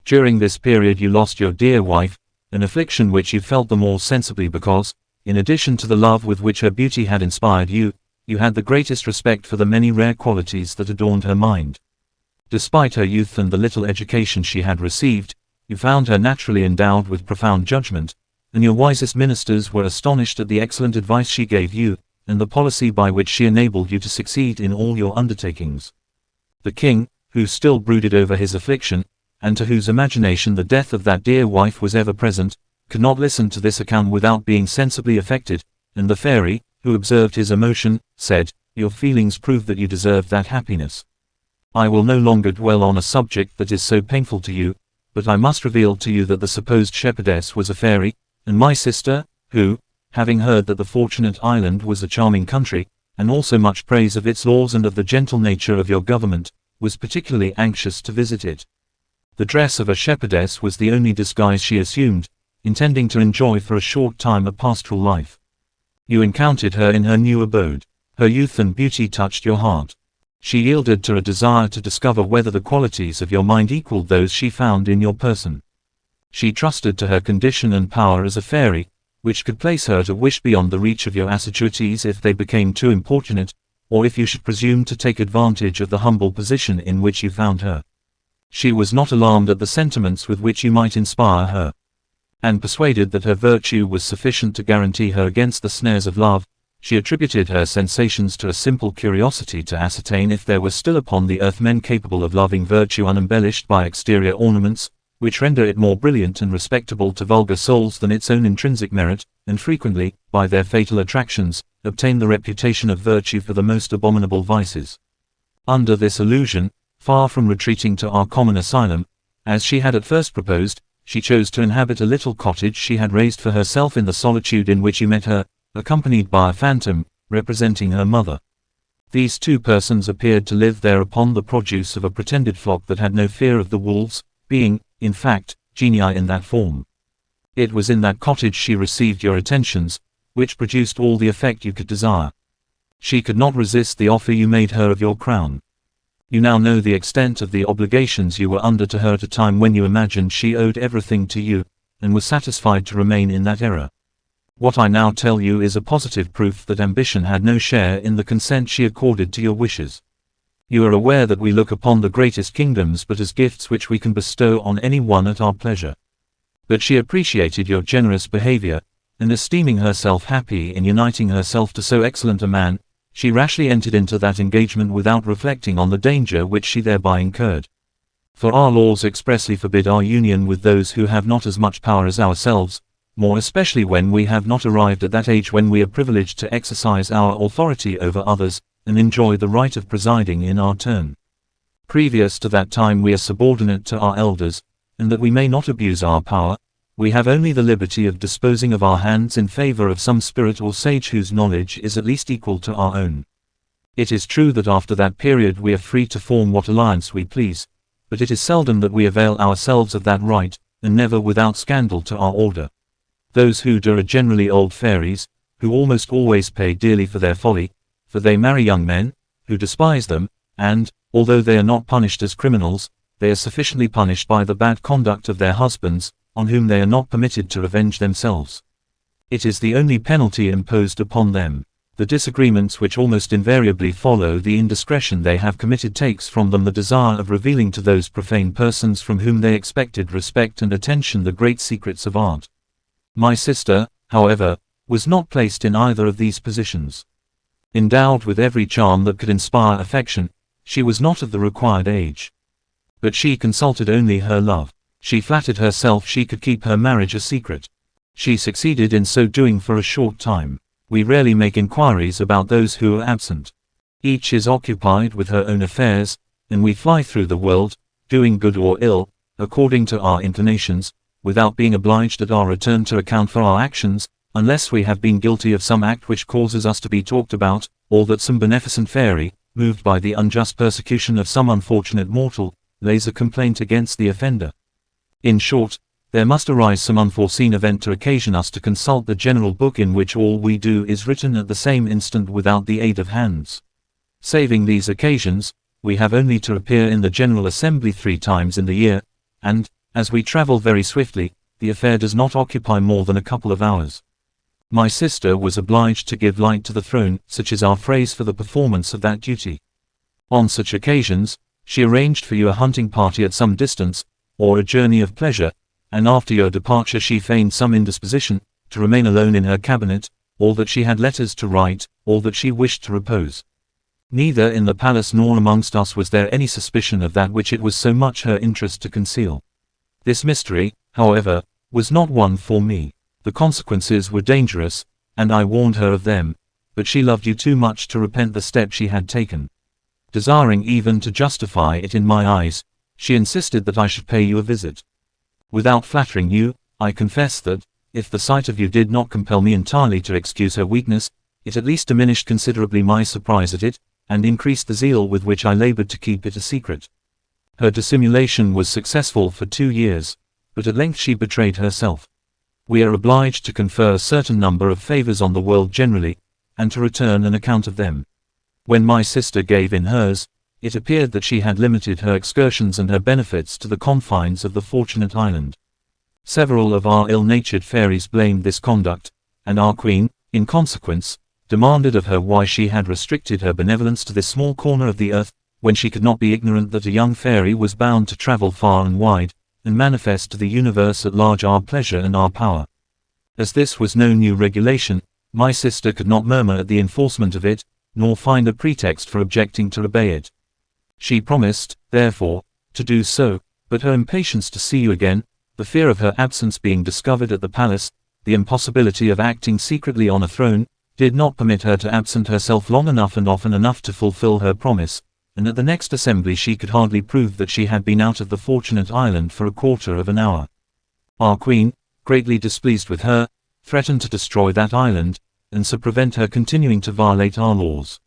During this period you lost your dear wife, an affliction which you felt the more sensibly because, In addition to the love with which her beauty had inspired you, you had the greatest respect for the many rare qualities that adorned her mind. Despite her youth and the little education she had received, you found her naturally endowed with profound judgment, and your wisest ministers were astonished at the excellent advice she gave you, and the policy by which she enabled you to succeed in all your undertakings. The king, who still brooded over his affliction, and to whose imagination the death of that dear wife was ever present, could not listen to this account without being sensibly affected, and the fairy, who observed his emotion, said, "Your feelings prove that you deserve that happiness. I will no longer dwell on a subject that is so painful to you, but I must reveal to you that the supposed shepherdess was a fairy, and my sister, who, having heard that the Fortunate Island was a charming country, and also much praise of its laws and of the gentle nature of your government, was particularly anxious to visit it. The dress of a shepherdess was the only disguise she assumed, intending to enjoy for a short time a pastoral life. You encountered her in her new abode. Her youth and beauty touched your heart. She yielded to a desire to discover whether the qualities of your mind equaled those she found in your person. She trusted to her condition and power as a fairy, which could place her to wish beyond the reach of your assiduities if they became too importunate, or if you should presume to take advantage of the humble position in which you found her. She was not alarmed at the sentiments with which you might inspire her, and persuaded that her virtue was sufficient to guarantee her against the snares of love. She attributed her sensations to a simple curiosity to ascertain if there were still upon the earth men capable of loving virtue unembellished by exterior ornaments, which render it more brilliant and respectable to vulgar souls than its own intrinsic merit, and frequently, by their fatal attractions, obtain the reputation of virtue for the most abominable vices. Under this illusion, far from retreating to our common asylum, as she had at first proposed, she chose to inhabit a little cottage she had raised for herself in the solitude in which you met her, accompanied by a phantom, representing her mother. These two persons appeared to live there upon the produce of a pretended flock that had no fear of the wolves, being, in fact, genii in that form. It was in that cottage she received your attentions, which produced all the effect you could desire. She could not resist the offer you made her of your crown. You now know the extent of the obligations you were under to her at a time when you imagined she owed everything to you, and was satisfied to remain in that error. What I now tell you is a positive proof that ambition had no share in the consent she accorded to your wishes. You are aware that we look upon the greatest kingdoms but as gifts which we can bestow on any one at our pleasure. But she appreciated your generous behavior, and esteeming herself happy in uniting herself to so excellent a man, she rashly entered into that engagement without reflecting on the danger which she thereby incurred. For our laws expressly forbid our union with those who have not as much power as ourselves, more especially when we have not arrived at that age when we are privileged to exercise our authority over others, and enjoy the right of presiding in our turn. Previous to that time we are subordinate to our elders, and that we may not abuse our power, we have only the liberty of disposing of our hands in favor of some spirit or sage whose knowledge is at least equal to our own. It is true that after that period we are free to form what alliance we please, but it is seldom that we avail ourselves of that right, and never without scandal to our order. Those who do are generally old fairies, who almost always pay dearly for their folly, for they marry young men, who despise them, and, although they are not punished as criminals, they are sufficiently punished by the bad conduct of their husbands, on whom they are not permitted to revenge themselves. It is the only penalty imposed upon them. The disagreements which almost invariably follow the indiscretion they have committed takes from them the desire of revealing to those profane persons from whom they expected respect and attention the great secrets of art. My sister, however, was not placed in either of these positions. Endowed with every charm that could inspire affection, she was not of the required age. But she consulted only her love. She flattered herself she could keep her marriage a secret. She succeeded in so doing for a short time. We rarely make inquiries about those who are absent. Each is occupied with her own affairs, and we fly through the world, doing good or ill, according to our inclinations, without being obliged at our return to account for our actions, unless we have been guilty of some act which causes us to be talked about, or that some beneficent fairy, moved by the unjust persecution of some unfortunate mortal, lays a complaint against the offender. In short, there must arise some unforeseen event to occasion us to consult the general book in which all we do is written at the same instant without the aid of hands. Saving these occasions, we have only to appear in the General Assembly 3 times in the year, and, as we travel very swiftly, the affair does not occupy more than a couple of hours. My sister was obliged to give light to the throne, such is our phrase for the performance of that duty. On such occasions, she arranged for you a hunting party at some distance, or a journey of pleasure, and after your departure she feigned some indisposition, to remain alone in her cabinet, or that she had letters to write, or that she wished to repose. Neither in the palace nor amongst us was there any suspicion of that which it was so much her interest to conceal. This mystery, however, was not one for me. The consequences were dangerous, and I warned her of them, but she loved you too much to repent the step she had taken. Desiring even to justify it in my eyes, she insisted that I should pay you a visit. Without flattering you, I confess that, if the sight of you did not compel me entirely to excuse her weakness, it at least diminished considerably my surprise at it, and increased the zeal with which I labored to keep it a secret. Her dissimulation was successful for 2 years, but at length she betrayed herself. We are obliged to confer a certain number of favors on the world generally, and to return an account of them. When my sister gave in hers, it appeared that she had limited her excursions and her benefits to the confines of the Fortunate Island. Several of our ill-natured fairies blamed this conduct, and our queen, in consequence, demanded of her why she had restricted her benevolence to this small corner of the earth, when she could not be ignorant that a young fairy was bound to travel far and wide, and manifest to the universe at large our pleasure and our power. As this was no new regulation, my sister could not murmur at the enforcement of it, nor find a pretext for objecting to obey it. She promised, therefore, to do so, but her impatience to see you again, the fear of her absence being discovered at the palace, the impossibility of acting secretly on a throne, did not permit her to absent herself long enough and often enough to fulfill her promise, and at the next assembly she could hardly prove that she had been out of the Fortunate Island for a quarter of an hour. Our queen, greatly displeased with her, threatened to destroy that island, and so prevent her continuing to violate our laws.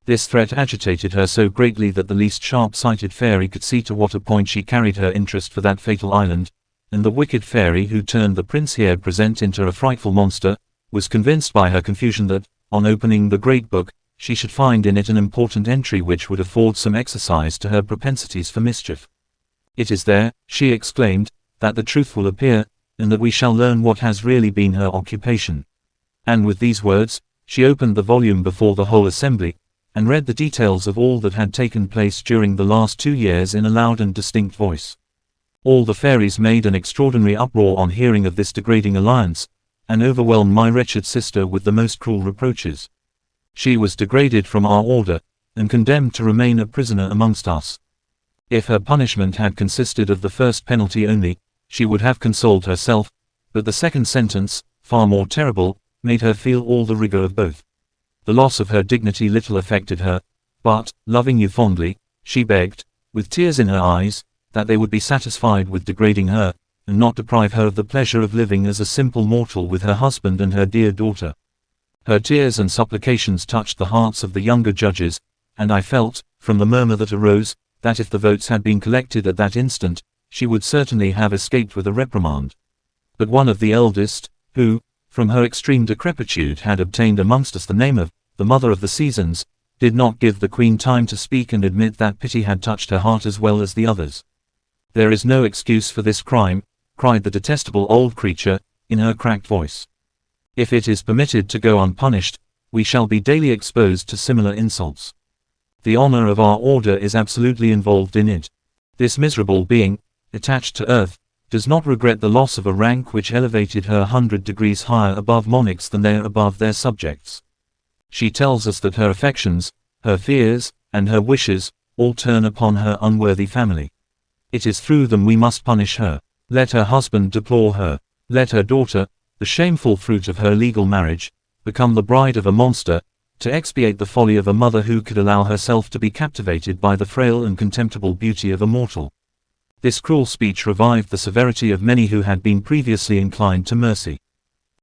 This threat agitated her so greatly that the least sharp-sighted fairy could see to what a point she carried her interest for that fatal island, and the wicked fairy who turned the prince here present into a frightful monster, was convinced by her confusion that, on opening the great book, she should find in it an important entry which would afford some exercise to her propensities for mischief. "It is there," she exclaimed, "that the truth will appear, and that we shall learn what has really been her occupation." And with these words, she opened the volume before the whole assembly, and read the details of all that had taken place during the last 2 years in a loud and distinct voice. All the fairies made an extraordinary uproar on hearing of this degrading alliance, and overwhelmed my wretched sister with the most cruel reproaches. She was degraded from our order, and condemned to remain a prisoner amongst us. If her punishment had consisted of the first penalty only, she would have consoled herself, but the second sentence, far more terrible, made her feel all the rigor of both. The loss of her dignity little affected her, but, loving you fondly, she begged, with tears in her eyes, that they would be satisfied with degrading her, and not deprive her of the pleasure of living as a simple mortal with her husband and her dear daughter. Her tears and supplications touched the hearts of the younger judges, and I felt, from the murmur that arose, that if the votes had been collected at that instant, she would certainly have escaped with a reprimand. But one of the eldest, who, from her extreme decrepitude had obtained amongst us the name of the Mother of the Seasons, did not give the Queen time to speak and admit that pity had touched her heart as well as the others. "There is no excuse for this crime," cried the detestable old creature, in her cracked voice. "If it is permitted to go unpunished, we shall be daily exposed to similar insults. The honor of our order is absolutely involved in it. This miserable being, attached to earth, does not regret the loss of a rank which elevated her 100 degrees higher above monarchs than they are above their subjects. She tells us that her affections, her fears, and her wishes, all turn upon her unworthy family. It is through them we must punish her. Let her husband deplore her. Let her daughter, the shameful fruit of her legal marriage, become the bride of a monster, to expiate the folly of a mother who could allow herself to be captivated by the frail and contemptible beauty of a mortal." This cruel speech revived the severity of many who had been previously inclined to mercy.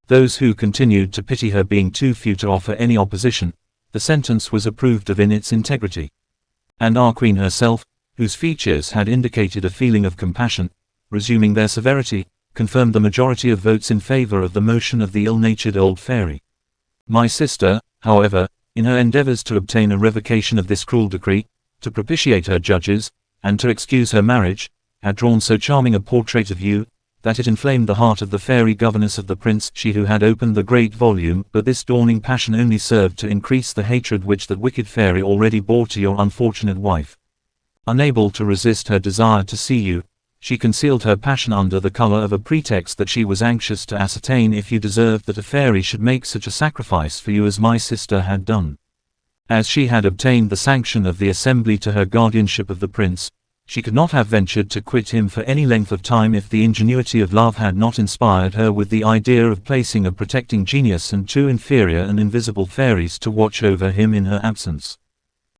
Those who continued to pity her being too few to offer any opposition, the sentence was approved of in its integrity. And our queen herself, whose features had indicated a feeling of compassion, resuming their severity, confirmed the majority of votes in favor of the motion of the ill-natured old fairy. My sister, however, in her endeavors to obtain a revocation of this cruel decree, to propitiate her judges, and to excuse her marriage, had drawn so charming a portrait of you, that it inflamed the heart of the fairy governess of the prince, she who had opened the great volume, but this dawning passion only served to increase the hatred which that wicked fairy already bore to your unfortunate wife. Unable to resist her desire to see you, she concealed her passion under the color of a pretext that she was anxious to ascertain if you deserved that a fairy should make such a sacrifice for you as my sister had done. As she had obtained the sanction of the assembly to her guardianship of the prince, she could not have ventured to quit him for any length of time if the ingenuity of love had not inspired her with the idea of placing a protecting genius and 2 inferior and invisible fairies to watch over him in her absence.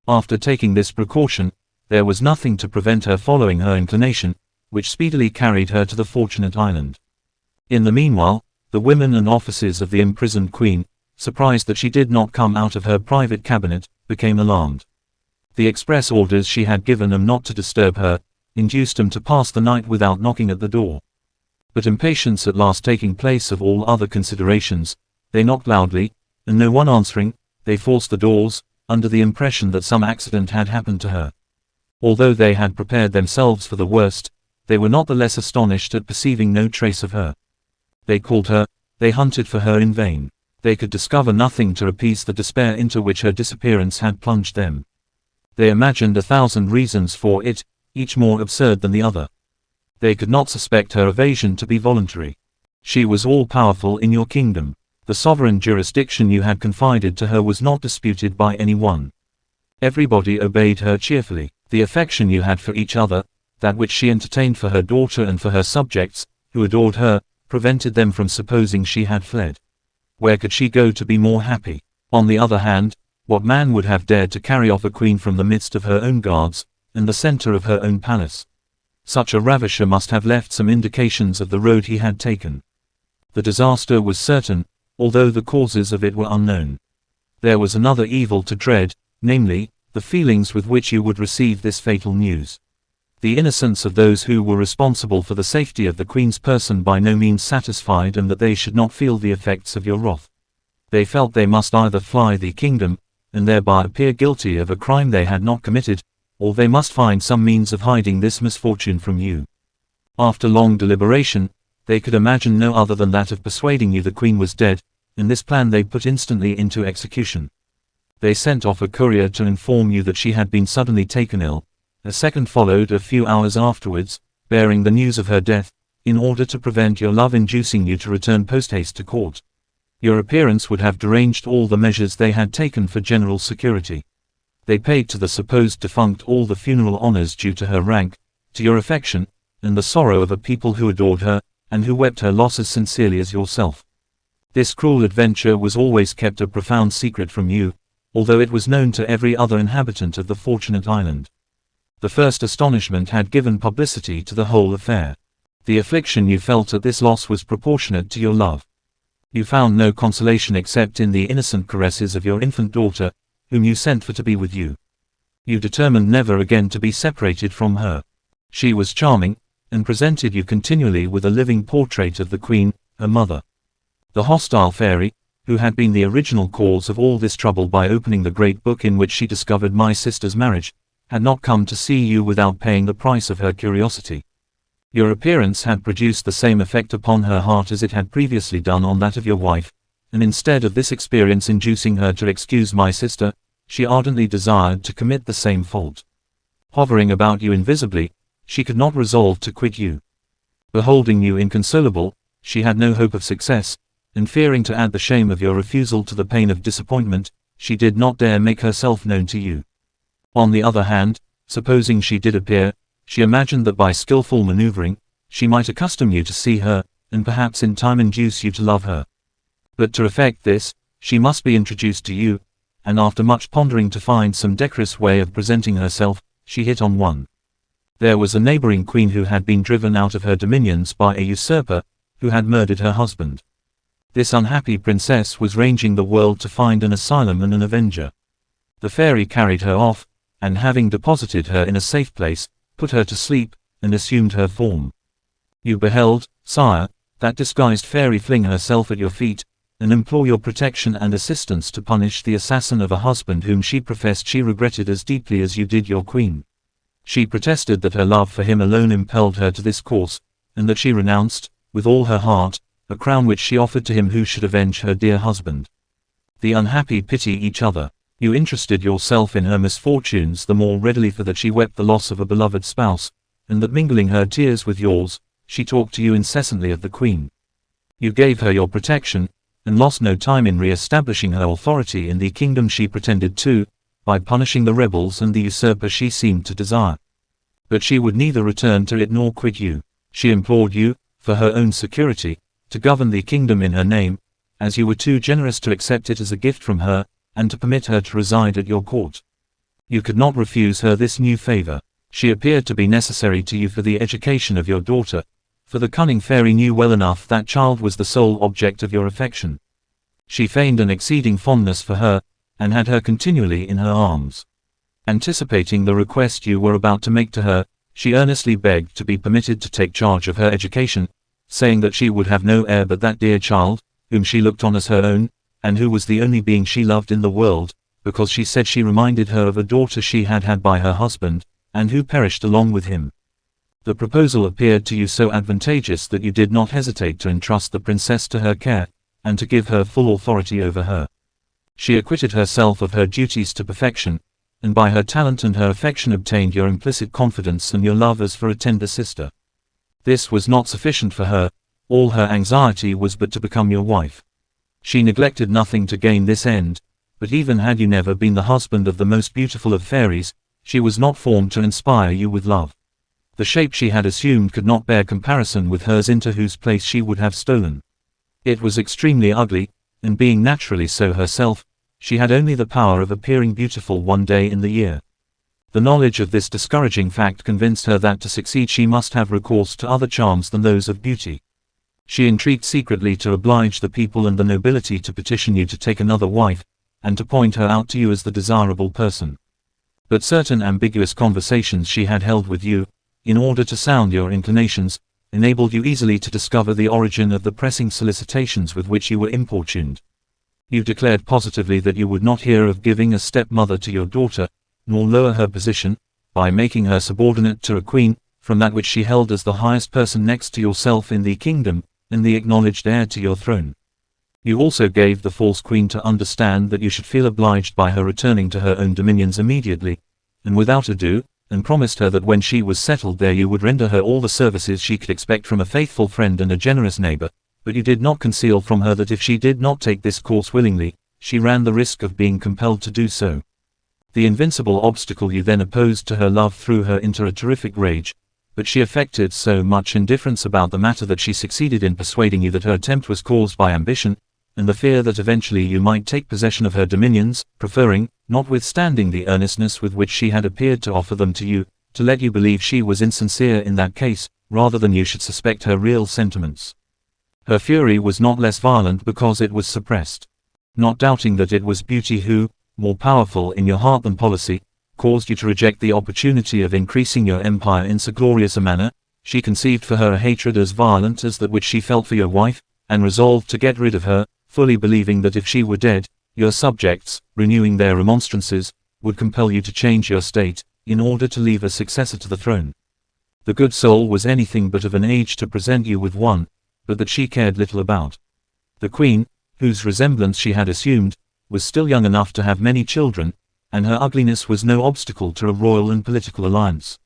After taking this precaution, there was nothing to prevent her following her inclination, which speedily carried her to the fortunate island. In the meanwhile, the women and officers of the imprisoned queen, surprised that she did not come out of her private cabinet, became alarmed. The express orders she had given them not to disturb her, induced them to pass the night without knocking at the door. But impatience at last taking place of all other considerations, they knocked loudly, and no one answering, they forced the doors, under the impression that some accident had happened to her. Although they had prepared themselves for the worst, they were not the less astonished at perceiving no trace of her. They called her, they hunted for her in vain. They could discover nothing to appease the despair into which her disappearance had plunged them. They imagined 1,000 reasons for it, each more absurd than the other. They could not suspect her evasion to be voluntary. She was all-powerful in your kingdom. The sovereign jurisdiction you had confided to her was not disputed by anyone. Everybody obeyed her cheerfully. The affection you had for each other, that which she entertained for her daughter and for her subjects, who adored her, prevented them from supposing she had fled. Where could she go to be more happy? On the other hand, what man would have dared to carry off a queen from the midst of her own guards, and the center of her own palace? Such a ravisher must have left some indications of the road he had taken. The disaster was certain, although the causes of it were unknown. There was another evil to dread, namely, the feelings with which you would receive this fatal news. The innocence of those who were responsible for the safety of the queen's person by no means satisfied, and that they should not feel the effects of your wrath. They felt they must either fly the kingdom, and thereby appear guilty of a crime they had not committed, or they must find some means of hiding this misfortune from you. After long deliberation, they could imagine no other than that of persuading you the queen was dead, and this plan they put instantly into execution. They sent off a courier to inform you that she had been suddenly taken ill. A second followed a few hours afterwards, bearing the news of her death, in order to prevent your love inducing you to return post-haste to court. Your appearance would have deranged all the measures they had taken for general security. They paid to the supposed defunct all the funeral honors due to her rank, to your affection, and the sorrow of a people who adored her, and who wept her loss as sincerely as yourself. This cruel adventure was always kept a profound secret from you, although it was known to every other inhabitant of the fortunate island. The first astonishment had given publicity to the whole affair. The affliction you felt at this loss was proportionate to your love. You found no consolation except in the innocent caresses of your infant daughter, whom you sent for to be with you. You determined never again to be separated from her. She was charming, and presented you continually with a living portrait of the queen, her mother. The hostile fairy, who had been the original cause of all this trouble by opening the great book in which she discovered my sister's marriage, had not come to see you without paying the price of her curiosity. Your appearance had produced the same effect upon her heart as it had previously done on that of your wife, and instead of this experience inducing her to excuse my sister, she ardently desired to commit the same fault. Hovering about you invisibly, she could not resolve to quit you. Beholding you inconsolable, she had no hope of success, and fearing to add the shame of your refusal to the pain of disappointment, she did not dare make herself known to you. On the other hand, supposing she did appear, she imagined that by skillful maneuvering, she might accustom you to see her, and perhaps in time induce you to love her. But to effect this, she must be introduced to you, and after much pondering to find some decorous way of presenting herself, she hit on one. There was a neighboring queen who had been driven out of her dominions by a usurper, who had murdered her husband. This unhappy princess was ranging the world to find an asylum and an avenger. The fairy carried her off, and having deposited her in a safe place, put her to sleep, and assumed her form. You beheld, sire, that disguised fairy fling herself at your feet, and implore your protection and assistance to punish the assassin of a husband whom she professed she regretted as deeply as you did your queen. She protested that her love for him alone impelled her to this course, and that she renounced, with all her heart, a crown which she offered to him who should avenge her dear husband. The unhappy pity each other. You interested yourself in her misfortunes the more readily for that she wept the loss of a beloved spouse, and that mingling her tears with yours, she talked to you incessantly of the Queen. You gave her your protection, and lost no time in re-establishing her authority in the kingdom she pretended to, by punishing the rebels and the usurpers she seemed to desire. But she would neither return to it nor quit you. She implored you, for her own security, to govern the kingdom in her name, as you were too generous to accept it as a gift from her, and to permit her to reside at your court. You could not refuse her this new favor. She appeared to be necessary to you for the education of your daughter, for the cunning fairy knew well enough that child was the sole object of your affection. She feigned an exceeding fondness for her, and had her continually in her arms. Anticipating the request you were about to make to her, she earnestly begged to be permitted to take charge of her education, saying that she would have no heir but that dear child, whom she looked on as her own, and who was the only being she loved in the world, because she said she reminded her of a daughter she had had by her husband, and who perished along with him. The proposal appeared to you so advantageous that you did not hesitate to entrust the princess to her care, and to give her full authority over her. She acquitted herself of her duties to perfection, and by her talent and her affection obtained your implicit confidence and your love as for a tender sister. This was not sufficient for her. All her anxiety was but to become your wife. She neglected nothing to gain this end, but even had you never been the husband of the most beautiful of fairies, she was not formed to inspire you with love. The shape she had assumed could not bear comparison with hers into whose place she would have stolen. It was extremely ugly, and being naturally so herself, she had only the power of appearing beautiful one day in the year. The knowledge of this discouraging fact convinced her that to succeed she must have recourse to other charms than those of beauty. She intrigued secretly to oblige the people and the nobility to petition you to take another wife, and to point her out to you as the desirable person. But certain ambiguous conversations she had held with you, in order to sound your inclinations, enabled you easily to discover the origin of the pressing solicitations with which you were importuned. You declared positively that you would not hear of giving a stepmother to your daughter, nor lower her position, by making her subordinate to a queen, from that which she held as the highest person next to yourself in the kingdom, and the acknowledged heir to your throne. You also gave the false queen to understand that you should feel obliged by her returning to her own dominions immediately, and without ado, and promised her that when she was settled there you would render her all the services she could expect from a faithful friend and a generous neighbor, but you did not conceal from her that if she did not take this course willingly, she ran the risk of being compelled to do so. The invincible obstacle you then opposed to her love threw her into a terrific rage, but she affected so much indifference about the matter that she succeeded in persuading you that her attempt was caused by ambition, and the fear that eventually you might take possession of her dominions, preferring, notwithstanding the earnestness with which she had appeared to offer them to you, to let you believe she was insincere in that case, rather than you should suspect her real sentiments. Her fury was not less violent because it was suppressed. Not doubting that it was beauty who, more powerful in your heart than policy, caused you to reject the opportunity of increasing your empire in so glorious a manner, she conceived for her a hatred as violent as that which she felt for your wife, and resolved to get rid of her, fully believing that if she were dead, your subjects, renewing their remonstrances, would compel you to change your state, in order to leave a successor to the throne. The good soul was anything but of an age to present you with one, but that she cared little about. The queen, whose resemblance she had assumed, was still young enough to have many children, and her ugliness was no obstacle to a royal and political alliance.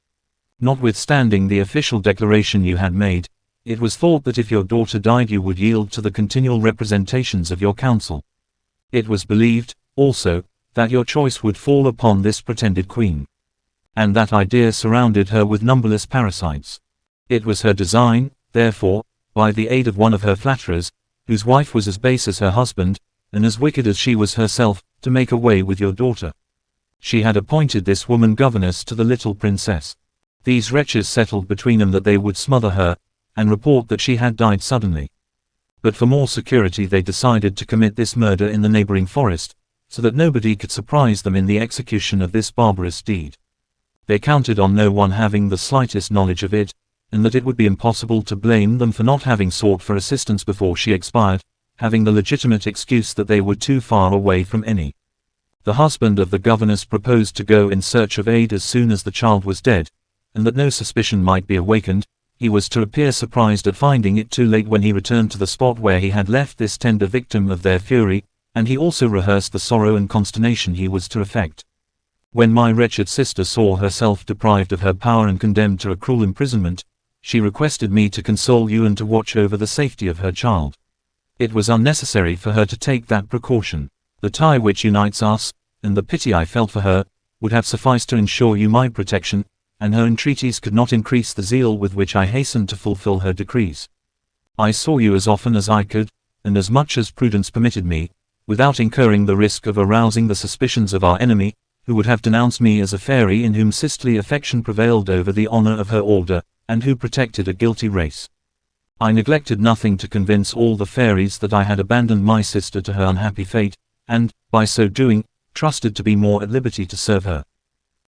Notwithstanding the official declaration you had made, it was thought that if your daughter died you would yield to the continual representations of your council. It was believed, also, that your choice would fall upon this pretended queen. And that idea surrounded her with numberless parasites. It was her design, therefore, by the aid of one of her flatterers, whose wife was as base as her husband, and as wicked as she was herself, to make away with your daughter. She had appointed this woman governess to the little princess. These wretches settled between them that they would smother her, and report that she had died suddenly. But for more security they decided to commit this murder in the neighboring forest, so that nobody could surprise them in the execution of this barbarous deed. They counted on no one having the slightest knowledge of it, and that it would be impossible to blame them for not having sought for assistance before she expired, having the legitimate excuse that they were too far away from any. The husband of the governess proposed to go in search of aid as soon as the child was dead, and that no suspicion might be awakened, he was to appear surprised at finding it too late when he returned to the spot where he had left this tender victim of their fury, and he also rehearsed the sorrow and consternation he was to affect. When my wretched sister saw herself deprived of her power and condemned to a cruel imprisonment, she requested me to console you and to watch over the safety of her child. It was unnecessary for her to take that precaution. The tie which unites us, and the pity I felt for her, would have sufficed to ensure you my protection, and her entreaties could not increase the zeal with which I hastened to fulfill her decrees. I saw you as often as I could, and as much as prudence permitted me, without incurring the risk of arousing the suspicions of our enemy, who would have denounced me as a fairy in whom sisterly affection prevailed over the honor of her order, and who protected a guilty race. I neglected nothing to convince all the fairies that I had abandoned my sister to her unhappy fate, and, by so doing, trusted to be more at liberty to serve her.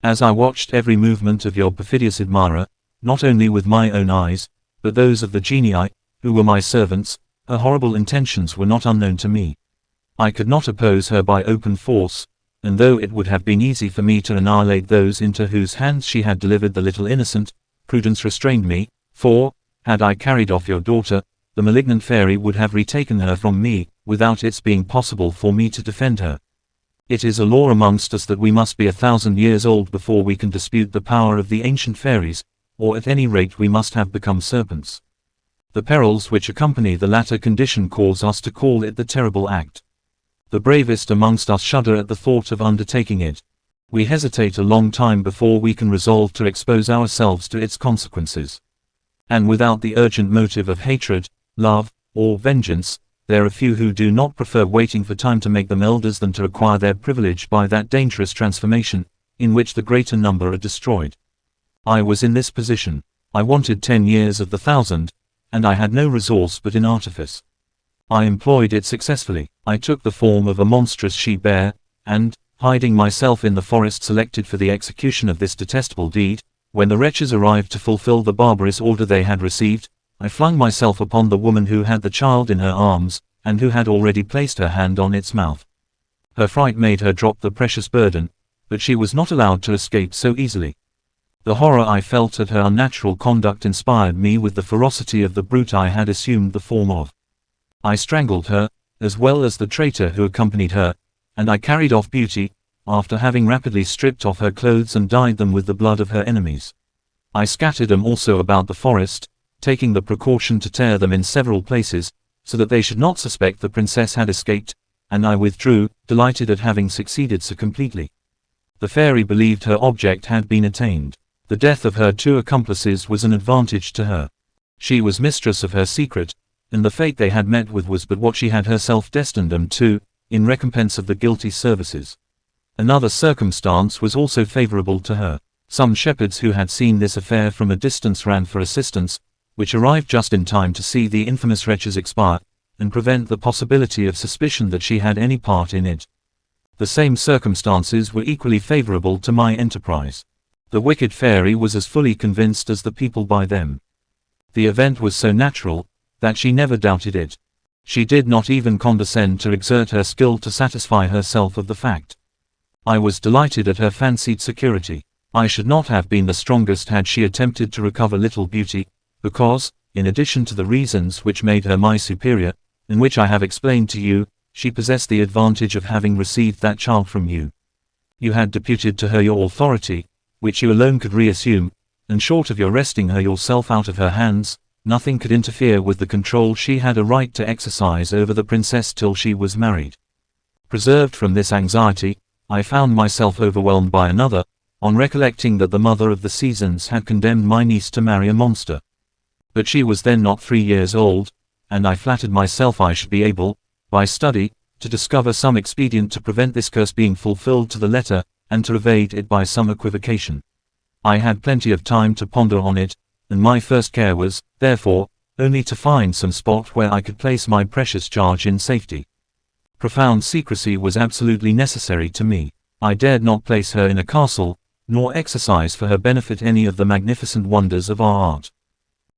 As I watched every movement of your perfidious admirer, not only with my own eyes, but those of the genii, who were my servants, her horrible intentions were not unknown to me. I could not oppose her by open force, and though it would have been easy for me to annihilate those into whose hands she had delivered the little innocent, prudence restrained me, for, had I carried off your daughter, the malignant fairy would have retaken her from me, without its being possible for me to defend her. It is a law amongst us that we must be 1,000 years old before we can dispute the power of the ancient fairies, or at any rate we must have become serpents. The perils which accompany the latter condition cause us to call it the terrible act. The bravest amongst us shudder at the thought of undertaking it. We hesitate a long time before we can resolve to expose ourselves to its consequences. And without the urgent motive of hatred, love, or vengeance, there are few who do not prefer waiting for time to make them elders than to acquire their privilege by that dangerous transformation, in which the greater number are destroyed. I was in this position. I wanted 10 years of the 1,000, and I had no resource but in artifice. I employed it successfully. I took the form of a monstrous she-bear, and, hiding myself in the forest selected for the execution of this detestable deed, when the wretches arrived to fulfill the barbarous order they had received, I flung myself upon the woman who had the child in her arms, and who had already placed her hand on its mouth. Her fright made her drop the precious burden, but she was not allowed to escape so easily. The horror I felt at her unnatural conduct inspired me with the ferocity of the brute I had assumed the form of. I strangled her, as well as the traitor who accompanied her, and I carried off Beauty, after having rapidly stripped off her clothes and dyed them with the blood of her enemies. I scattered them also about the forest, taking the precaution to tear them in several places, so that they should not suspect the princess had escaped, and I withdrew, delighted at having succeeded so completely. The fairy believed her object had been attained. The death of her 2 accomplices was an advantage to her. She was mistress of her secret, and the fate they had met with was but what she had herself destined them to, in recompense of the guilty services. Another circumstance was also favorable to her. Some shepherds who had seen this affair from a distance ran for assistance, which arrived just in time to see the infamous wretches expire, and prevent the possibility of suspicion that she had any part in it. The same circumstances were equally favorable to my enterprise. The wicked fairy was as fully convinced as the people by them. The event was so natural, that she never doubted it. She did not even condescend to exert her skill to satisfy herself of the fact. I was delighted at her fancied security. I should not have been the strongest had she attempted to recover little Beauty, because, in addition to the reasons which made her my superior, and which I have explained to you, she possessed the advantage of having received that child from you. You had deputed to her your authority, which you alone could reassume, and short of your wresting her yourself out of her hands, nothing could interfere with the control she had a right to exercise over the princess till she was married. Preserved from this anxiety, I found myself overwhelmed by another, on recollecting that the mother of the seasons had condemned my niece to marry a monster. But she was then not 3 years old, and I flattered myself I should be able, by study, to discover some expedient to prevent this curse being fulfilled to the letter, and to evade it by some equivocation. I had plenty of time to ponder on it, and my first care was, therefore, only to find some spot where I could place my precious charge in safety. Profound secrecy was absolutely necessary to me. I dared not place her in a castle, nor exercise for her benefit any of the magnificent wonders of our art.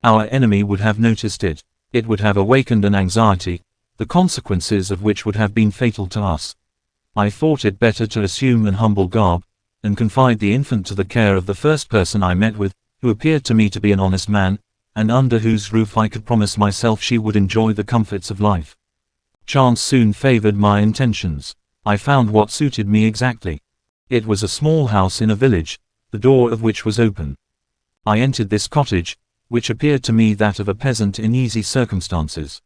Our enemy would have noticed it. It would have awakened an anxiety, the consequences of which would have been fatal to us. I thought it better to assume an humble garb, and confide the infant to the care of the first person I met with, who appeared to me to be an honest man, and under whose roof I could promise myself she would enjoy the comforts of life. Chance soon favored my intentions. I found what suited me exactly. It was a small house in a village, the door of which was open. I entered this cottage, which appeared to me that of a peasant in easy circumstances.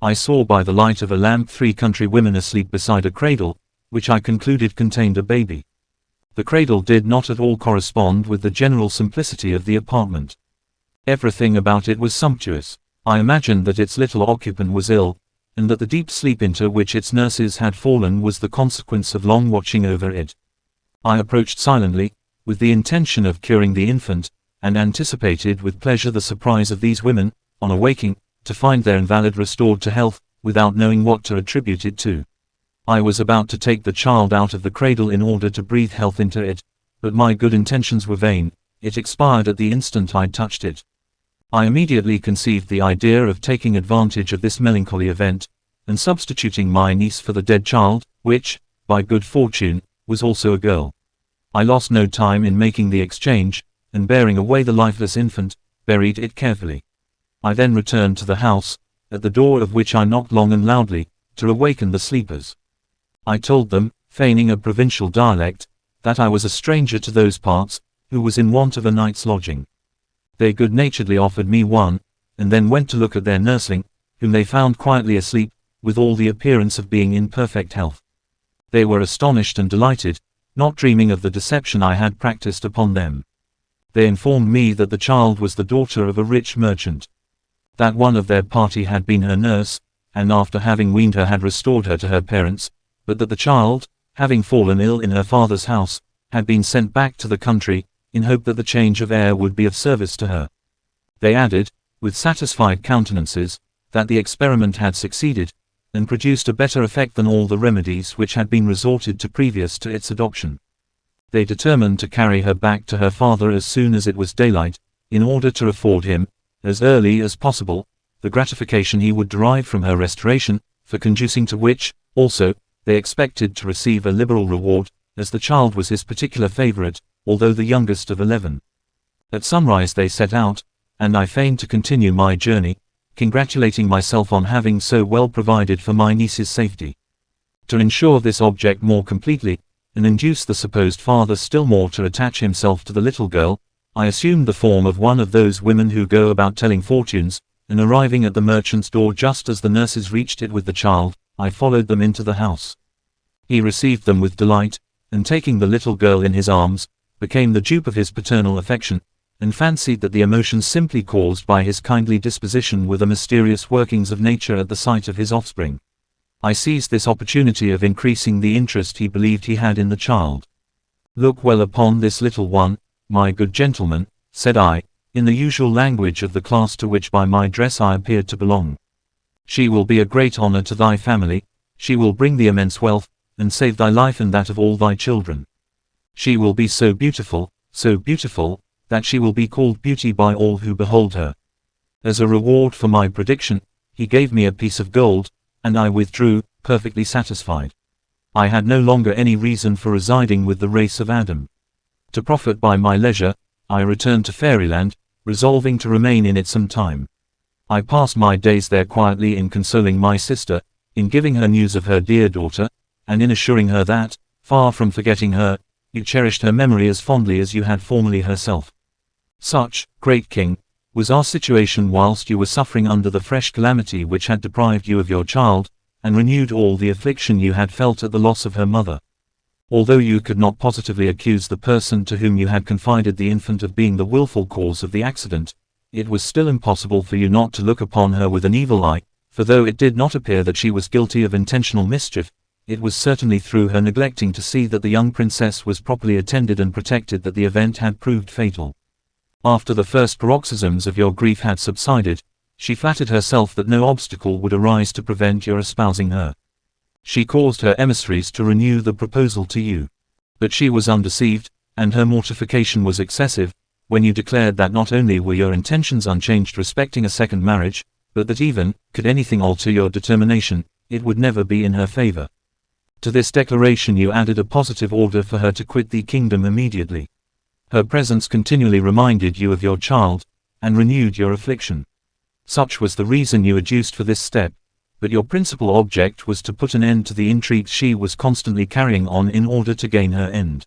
I saw by the light of a lamp 3 country women asleep beside a cradle, which I concluded contained a baby. The cradle did not at all correspond with the general simplicity of the apartment. Everything about it was sumptuous. I imagined that its little occupant was ill, and that the deep sleep into which its nurses had fallen was the consequence of long watching over it. I approached silently, with the intention of curing the infant, and anticipated with pleasure the surprise of these women, on awaking, to find their invalid restored to health, without knowing what to attribute it to. I was about to take the child out of the cradle in order to breathe health into it, but my good intentions were vain. It expired at the instant I touched it. I immediately conceived the idea of taking advantage of this melancholy event, and substituting my niece for the dead child, which, by good fortune, was also a girl. I lost no time in making the exchange, and bearing away the lifeless infant, buried it carefully. I then returned to the house, at the door of which I knocked long and loudly, to awaken the sleepers. I told them, feigning a provincial dialect, that I was a stranger to those parts, who was in want of a night's lodging. They good-naturedly offered me one, and then went to look at their nursling, whom they found quietly asleep, with all the appearance of being in perfect health. They were astonished and delighted, not dreaming of the deception I had practiced upon them. They informed me that the child was the daughter of a rich merchant. That one of their party had been her nurse, and after having weaned her had restored her to her parents, but that the child, having fallen ill in her father's house, had been sent back to the country, in hope that the change of air would be of service to her. They added, with satisfied countenances, that the experiment had succeeded, and produced a better effect than all the remedies which had been resorted to previous to its adoption. They determined to carry her back to her father as soon as it was daylight, in order to afford him, as early as possible, the gratification he would derive from her restoration, for conducing to which, also, they expected to receive a liberal reward, as the child was his particular favorite, although the youngest of 11. At sunrise they set out, and I feigned to continue my journey, congratulating myself on having so well provided for my niece's safety. To ensure this object more completely, and induce the supposed father still more to attach himself to the little girl, I assumed the form of one of those women who go about telling fortunes, and arriving at the merchant's door just as the nurses reached it with the child, I followed them into the house. He received them with delight, and taking the little girl in his arms, became the dupe of his paternal affection, and fancied that the emotions simply caused by his kindly disposition were the mysterious workings of nature at the sight of his offspring. I seized this opportunity of increasing the interest he believed he had in the child. "Look well upon this little one, my good gentleman," said I, in the usual language of the class to which by my dress I appeared to belong. "She will be a great honor to thy family, she will bring thee immense wealth, and save thy life and that of all thy children. She will be so beautiful, that she will be called Beauty by all who behold her." As a reward for my prediction, he gave me a piece of gold, and I withdrew, perfectly satisfied. I had no longer any reason for residing with the race of Adam. To profit by my leisure, I returned to Fairyland, resolving to remain in it some time. I passed my days there quietly in consoling my sister, in giving her news of her dear daughter, and in assuring her that, far from forgetting her, you cherished her memory as fondly as you had formerly herself. Such, great king, was our situation whilst you were suffering under the fresh calamity which had deprived you of your child, and renewed all the affliction you had felt at the loss of her mother. Although you could not positively accuse the person to whom you had confided the infant of being the wilful cause of the accident, it was still impossible for you not to look upon her with an evil eye, for though it did not appear that she was guilty of intentional mischief, it was certainly through her neglecting to see that the young princess was properly attended and protected that the event had proved fatal. After the first paroxysms of your grief had subsided, she flattered herself that no obstacle would arise to prevent your espousing her. She caused her emissaries to renew the proposal to you. But she was undeceived, and her mortification was excessive, when you declared that not only were your intentions unchanged respecting a second marriage, but that even, could anything alter your determination, it would never be in her favor. To this declaration you added a positive order for her to quit the kingdom immediately. Her presence continually reminded you of your child, and renewed your affliction. Such was the reason you adduced for this step, but your principal object was to put an end to the intrigues she was constantly carrying on in order to gain her end.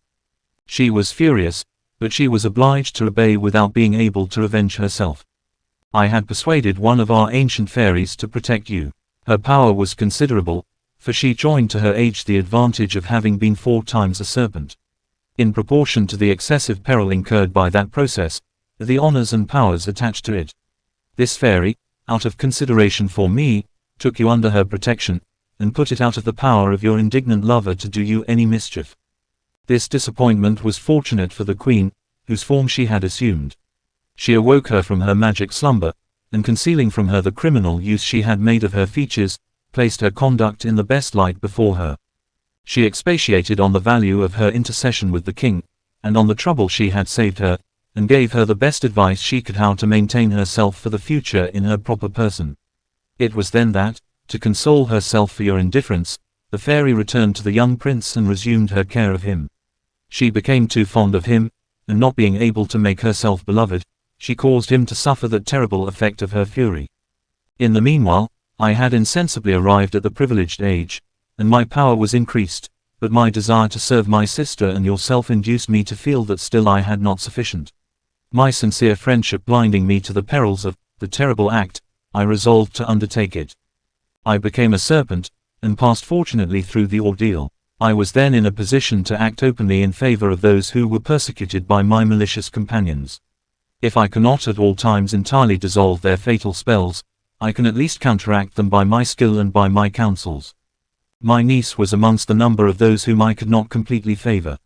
She was furious, but she was obliged to obey without being able to revenge herself. I had persuaded one of our ancient fairies to protect you. Her power was considerable, for she joined to her age the advantage of having been 4 times a serpent. In proportion to the excessive peril incurred by that process, the honors and powers attached to it. This fairy, out of consideration for me, took you under her protection, and put it out of the power of your indignant lover to do you any mischief. This disappointment was fortunate for the queen, whose form she had assumed. She awoke her from her magic slumber, and concealing from her the criminal use she had made of her features, placed her conduct in the best light before her. She expatiated on the value of her intercession with the king, and on the trouble she had saved her, and gave her the best advice she could how to maintain herself for the future in her proper person. It was then that, to console herself for your indifference, the fairy returned to the young prince and resumed her care of him. She became too fond of him, and not being able to make herself beloved, she caused him to suffer the terrible effect of her fury. In the meanwhile, I had insensibly arrived at the privileged age, and my power was increased, but my desire to serve my sister and yourself induced me to feel that still I had not sufficient. My sincere friendship blinding me to the perils of the terrible act, I resolved to undertake it. I became a serpent, and passed fortunately through the ordeal. I was then in a position to act openly in favor of those who were persecuted by my malicious companions. If I cannot at all times entirely dissolve their fatal spells, I can at least counteract them by my skill and by my counsels. My niece was amongst the number of those whom I could not completely favor.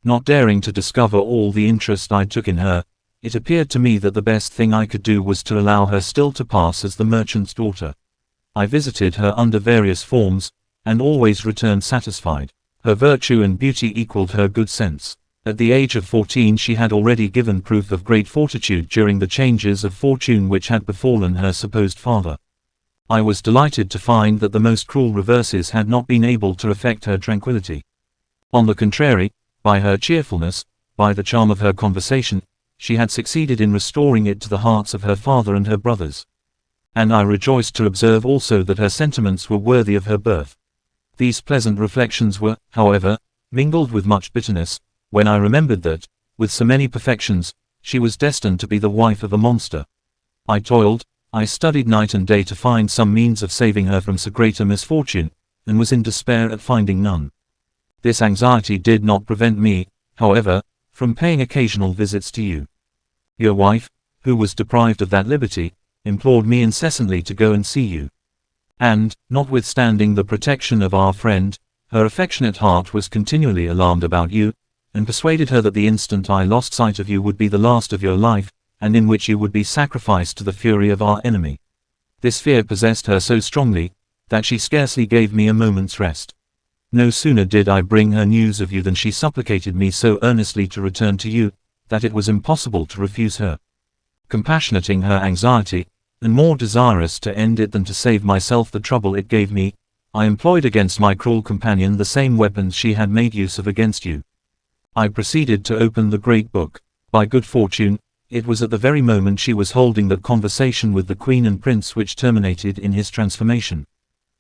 Not daring to discover all the interest I took in her, it appeared to me that the best thing I could do was to allow her still to pass as the merchant's daughter. I visited her under various forms, and always returned satisfied. Her virtue and beauty equaled her good sense. At the age of 14 she had already given proof of great fortitude during the changes of fortune which had befallen her supposed father. I was delighted to find that the most cruel reverses had not been able to affect her tranquility. On the contrary, by her cheerfulness, by the charm of her conversation, she had succeeded in restoring it to the hearts of her father and her brothers. And I rejoiced to observe also that her sentiments were worthy of her birth. These pleasant reflections were, however, mingled with much bitterness, when I remembered that, with so many perfections, she was destined to be the wife of a monster. I toiled, I studied night and day to find some means of saving her from so great a misfortune, and was in despair at finding none. This anxiety did not prevent me, however, from paying occasional visits to you. Your wife, who was deprived of that liberty, implored me incessantly to go and see you. And, notwithstanding the protection of our friend, her affectionate heart was continually alarmed about you, and persuaded her that the instant I lost sight of you would be the last of your life, and in which you would be sacrificed to the fury of our enemy. This fear possessed her so strongly, that she scarcely gave me a moment's rest. No sooner did I bring her news of you than she supplicated me so earnestly to return to you, that it was impossible to refuse her. Compassionating her anxiety, and more desirous to end it than to save myself the trouble it gave me, I employed against my cruel companion the same weapons she had made use of against you. I proceeded to open the great book. By good fortune, it was at the very moment she was holding that conversation with the queen and prince which terminated in his transformation.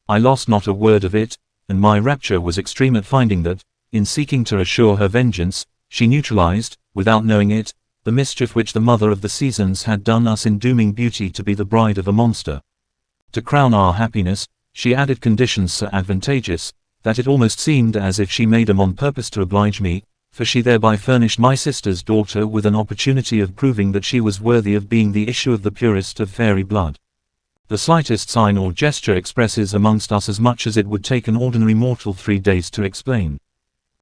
I lost not a word of it, and my rapture was extreme at finding that, in seeking to assure her vengeance, she neutralized, without knowing it, the mischief which the mother of the seasons had done us in dooming beauty to be the bride of a monster. To crown our happiness, she added conditions so advantageous, that it almost seemed as if she made them on purpose to oblige me, for she thereby furnished my sister's daughter with an opportunity of proving that she was worthy of being the issue of the purest of fairy blood. The slightest sign or gesture expresses amongst us as much as it would take an ordinary mortal 3 days to explain.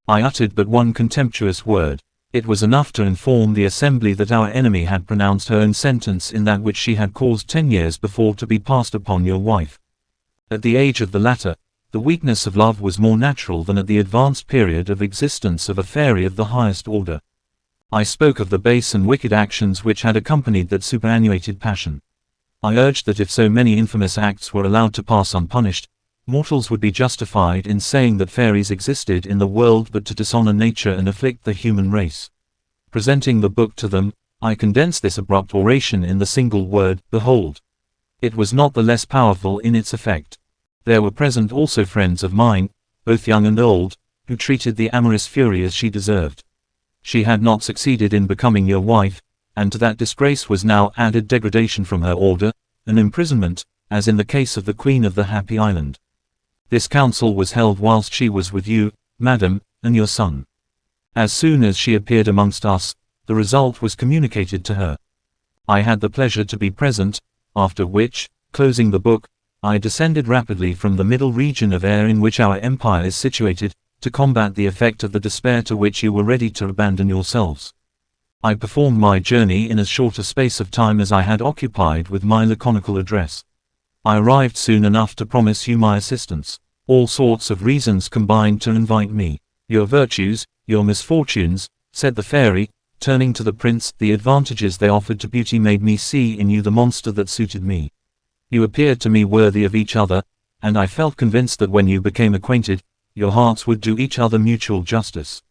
I uttered but one contemptuous word. It was enough to inform the assembly that our enemy had pronounced her own sentence in that which she had caused 10 years before to be passed upon your wife. At the age of the latter, the weakness of love was more natural than at the advanced period of existence of a fairy of the highest order. I spoke of the base and wicked actions which had accompanied that superannuated passion. I urged that if so many infamous acts were allowed to pass unpunished, mortals would be justified in saying that fairies existed in the world but to dishonor nature and afflict the human race. Presenting the book to them, I condense this abrupt oration in the single word, behold. It was not the less powerful in its effect. There were present also friends of mine, both young and old, who treated the amorous fury as she deserved. She had not succeeded in becoming your wife, and to that disgrace was now added degradation from her order, and imprisonment, as in the case of the Queen of the Happy Island. This council was held whilst she was with you, madam, and your son. As soon as she appeared amongst us, the result was communicated to her. I had the pleasure to be present, after which, closing the book, I descended rapidly from the middle region of air in which our empire is situated, to combat the effect of the despair to which you were ready to abandon yourselves. I performed my journey in as short a space of time as I had occupied with my laconical address. I arrived soon enough to promise you my assistance. All sorts of reasons combined to invite me. Your virtues, your misfortunes, said the fairy, turning to the prince, the advantages they offered to beauty made me see in you the monster that suited me. You appeared to me worthy of each other, and I felt convinced that when you became acquainted, your hearts would do each other mutual justice.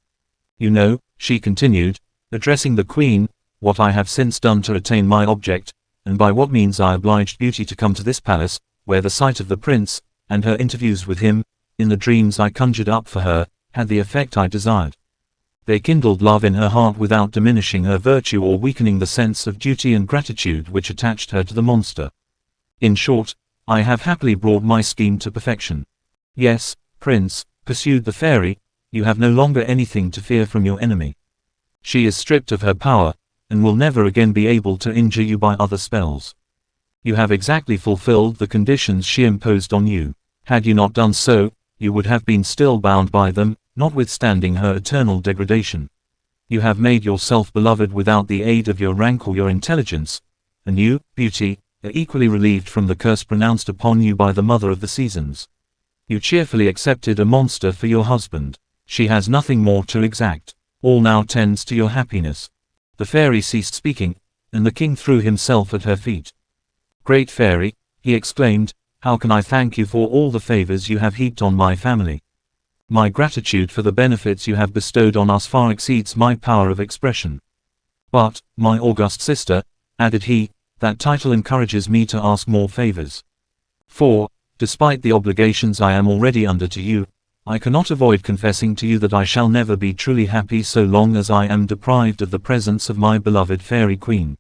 You know, she continued, addressing the queen, what I have since done to attain my object, and by what means I obliged beauty to come to this palace, where the sight of the prince, and her interviews with him, in the dreams I conjured up for her, had the effect I desired. They kindled love in her heart without diminishing her virtue or weakening the sense of duty and gratitude which attached her to the monster. In short, I have happily brought my scheme to perfection. Yes, prince, pursued the fairy, you have no longer anything to fear from your enemy. She is stripped of her power, and will never again be able to injure you by other spells. You have exactly fulfilled the conditions she imposed on you. Had you not done so, you would have been still bound by them, notwithstanding her eternal degradation. You have made yourself beloved without the aid of your rank or your intelligence, and you, beauty, are equally relieved from the curse pronounced upon you by the mother of the seasons. You cheerfully accepted a monster for your husband. She has nothing more to exact. All now tends to your happiness. The fairy ceased speaking, and the king threw himself at her feet. Great fairy, he exclaimed, how can I thank you for all the favors you have heaped on my family? My gratitude for the benefits you have bestowed on us far exceeds my power of expression. But, my august sister, added he, that title encourages me to ask more favors. For, despite the obligations I am already under to you, I cannot avoid confessing to you that I shall never be truly happy so long as I am deprived of the presence of my beloved fairy queen.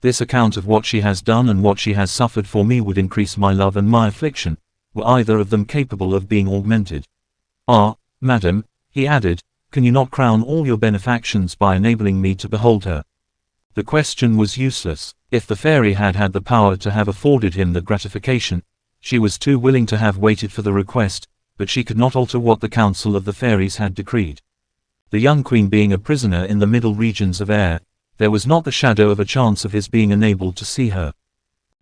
This account of what she has done and what she has suffered for me would increase my love and my affliction, were either of them capable of being augmented. Ah, madam, he added, can you not crown all your benefactions by enabling me to behold her? The question was useless. If the fairy had had the power to have afforded him the gratification, she was too willing to have waited for the request, but she could not alter what the council of the fairies had decreed. The young queen being a prisoner in the middle regions of air, there was not the shadow of a chance of his being enabled to see her.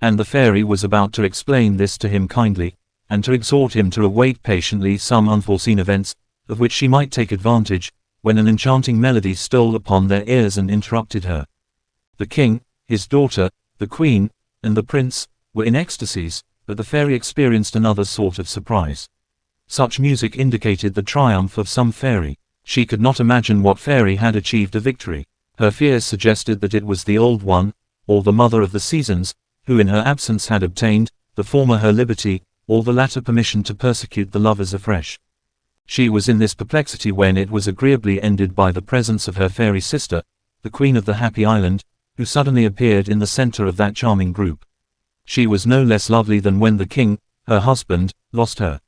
And the fairy was about to explain this to him kindly, and to exhort him to await patiently some unforeseen events, of which she might take advantage, when an enchanting melody stole upon their ears and interrupted her. The king, his daughter, the queen, and the prince, were in ecstasies, but the fairy experienced another sort of surprise. Such music indicated the triumph of some fairy. She could not imagine what fairy had achieved a victory. Her fears suggested that it was the Old One, or the Mother of the Seasons, who in her absence had obtained, the former her liberty, or the latter permission to persecute the lovers afresh. She was in this perplexity when it was agreeably ended by the presence of her fairy sister, the Queen of the Happy Island, who suddenly appeared in the center of that charming group. She was no less lovely than when the king, her husband, lost her.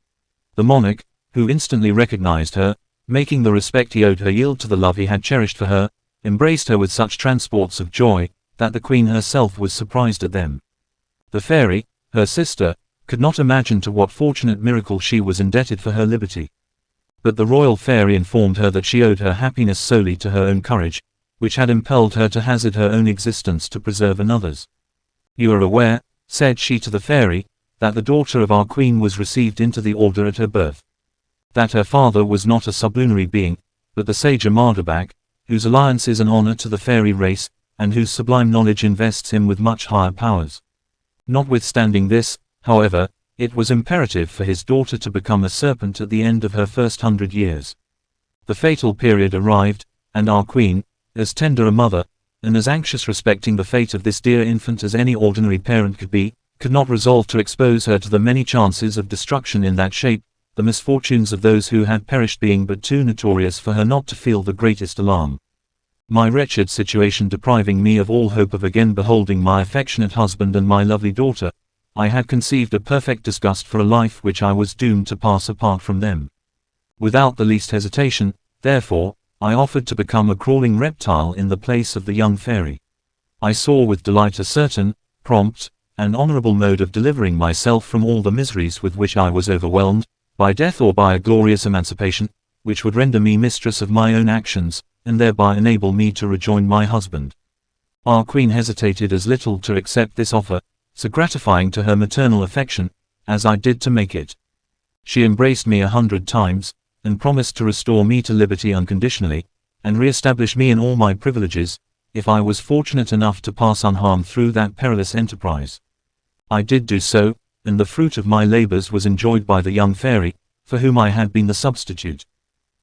The monarch, who instantly recognized her, making the respect he owed her yield to the love he had cherished for her, embraced her with such transports of joy, that the queen herself was surprised at them. The fairy, her sister, could not imagine to what fortunate miracle she was indebted for her liberty. But the royal fairy informed her that she owed her happiness solely to her own courage, which had impelled her to hazard her own existence to preserve another's. You are aware, said she to the fairy, that the daughter of our queen was received into the order at her birth. That her father was not a sublunary being, but the sage Amadabak, whose alliance is an honor to the fairy race, and whose sublime knowledge invests him with much higher powers. Notwithstanding this, however, it was imperative for his daughter to become a serpent at the end of her first 100 years. The fatal period arrived, and our queen, as tender a mother, and as anxious respecting the fate of this dear infant as any ordinary parent could be, could not resolve to expose her to the many chances of destruction in that shape, the misfortunes of those who had perished being but too notorious for her not to feel the greatest alarm. My wretched situation depriving me of all hope of again beholding my affectionate husband and my lovely daughter, I had conceived a perfect disgust for a life which I was doomed to pass apart from them. Without the least hesitation, therefore, I offered to become a crawling reptile in the place of the young fairy. I saw with delight a certain, prompt, and honorable mode of delivering myself from all the miseries with which I was overwhelmed, by death or by a glorious emancipation, which would render me mistress of my own actions, and thereby enable me to rejoin my husband. Our queen hesitated as little to accept this offer, so gratifying to her maternal affection, as I did to make it. She embraced me 100 times, and promised to restore me to liberty unconditionally, and re-establish me in all my privileges, if I was fortunate enough to pass unharmed through that perilous enterprise. I did do so, and the fruit of my labors was enjoyed by the young fairy, for whom I had been the substitute.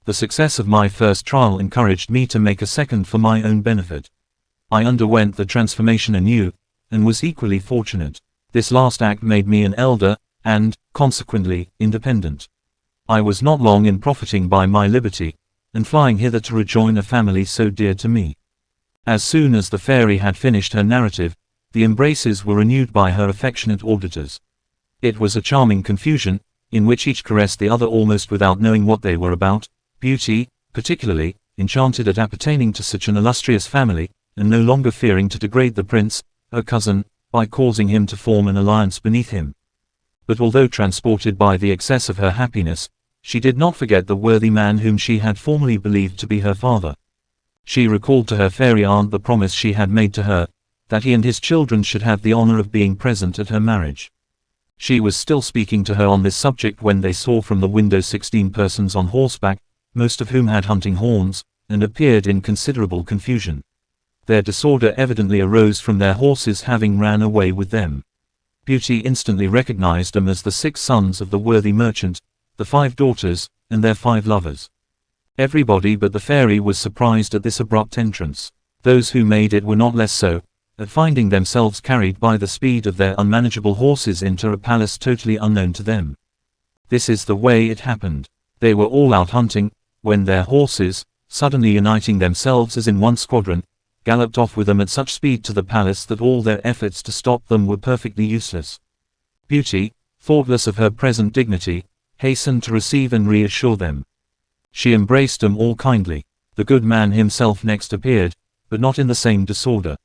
The success of my first trial encouraged me to make a second for my own benefit. I underwent the transformation anew, and was equally fortunate. This last act made me an elder, and, consequently, independent. I was not long in profiting by my liberty, and flying hither to rejoin a family so dear to me. As soon as the fairy had finished her narrative, the embraces were renewed by her affectionate auditors. It was a charming confusion, in which each caressed the other almost without knowing what they were about. Beauty, particularly, enchanted at appertaining to such an illustrious family, and no longer fearing to degrade the prince, her cousin, by causing him to form an alliance beneath him. But although transported by the excess of her happiness, she did not forget the worthy man whom she had formerly believed to be her father. She recalled to her fairy aunt the promise she had made to her, that he and his children should have the honor of being present at her marriage. She was still speaking to her on this subject when they saw from the window 16 persons on horseback, most of whom had hunting horns, and appeared in considerable confusion. Their disorder evidently arose from their horses having ran away with them. Beauty instantly recognized them as the 6 sons of the worthy merchant, the 5 daughters, and their 5 lovers. Everybody but the fairy was surprised at this abrupt entrance. Those who made it were not less so, at finding themselves carried by the speed of their unmanageable horses into a palace totally unknown to them. This is the way it happened. They were all out hunting, when their horses, suddenly uniting themselves as in one squadron, galloped off with them at such speed to the palace that all their efforts to stop them were perfectly useless. Beauty, thoughtless of her present dignity, hastened to receive and reassure them. She embraced them all kindly. The good man himself next appeared, but not in the same disorder.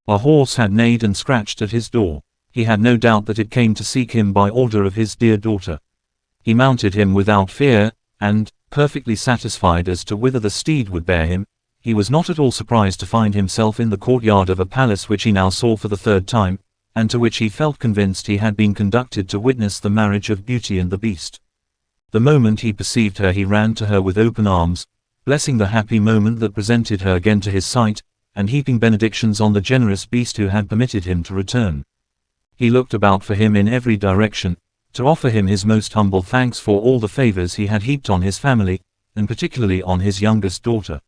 A horse had neighed and scratched at his door. He had no doubt that it came to seek him by order of his dear daughter. He mounted him without fear, and, perfectly satisfied as to whither the steed would bear him, he was not at all surprised to find himself in the courtyard of a palace which he now saw for the 3rd time, and to which he felt convinced he had been conducted to witness the marriage of Beauty and the Beast. The moment he perceived her he ran to her with open arms, blessing the happy moment that presented her again to his sight, and heaping benedictions on the generous beast who had permitted him to return. He looked about for him in every direction, to offer him his most humble thanks for all the favors he had heaped on his family, and particularly on his youngest daughter.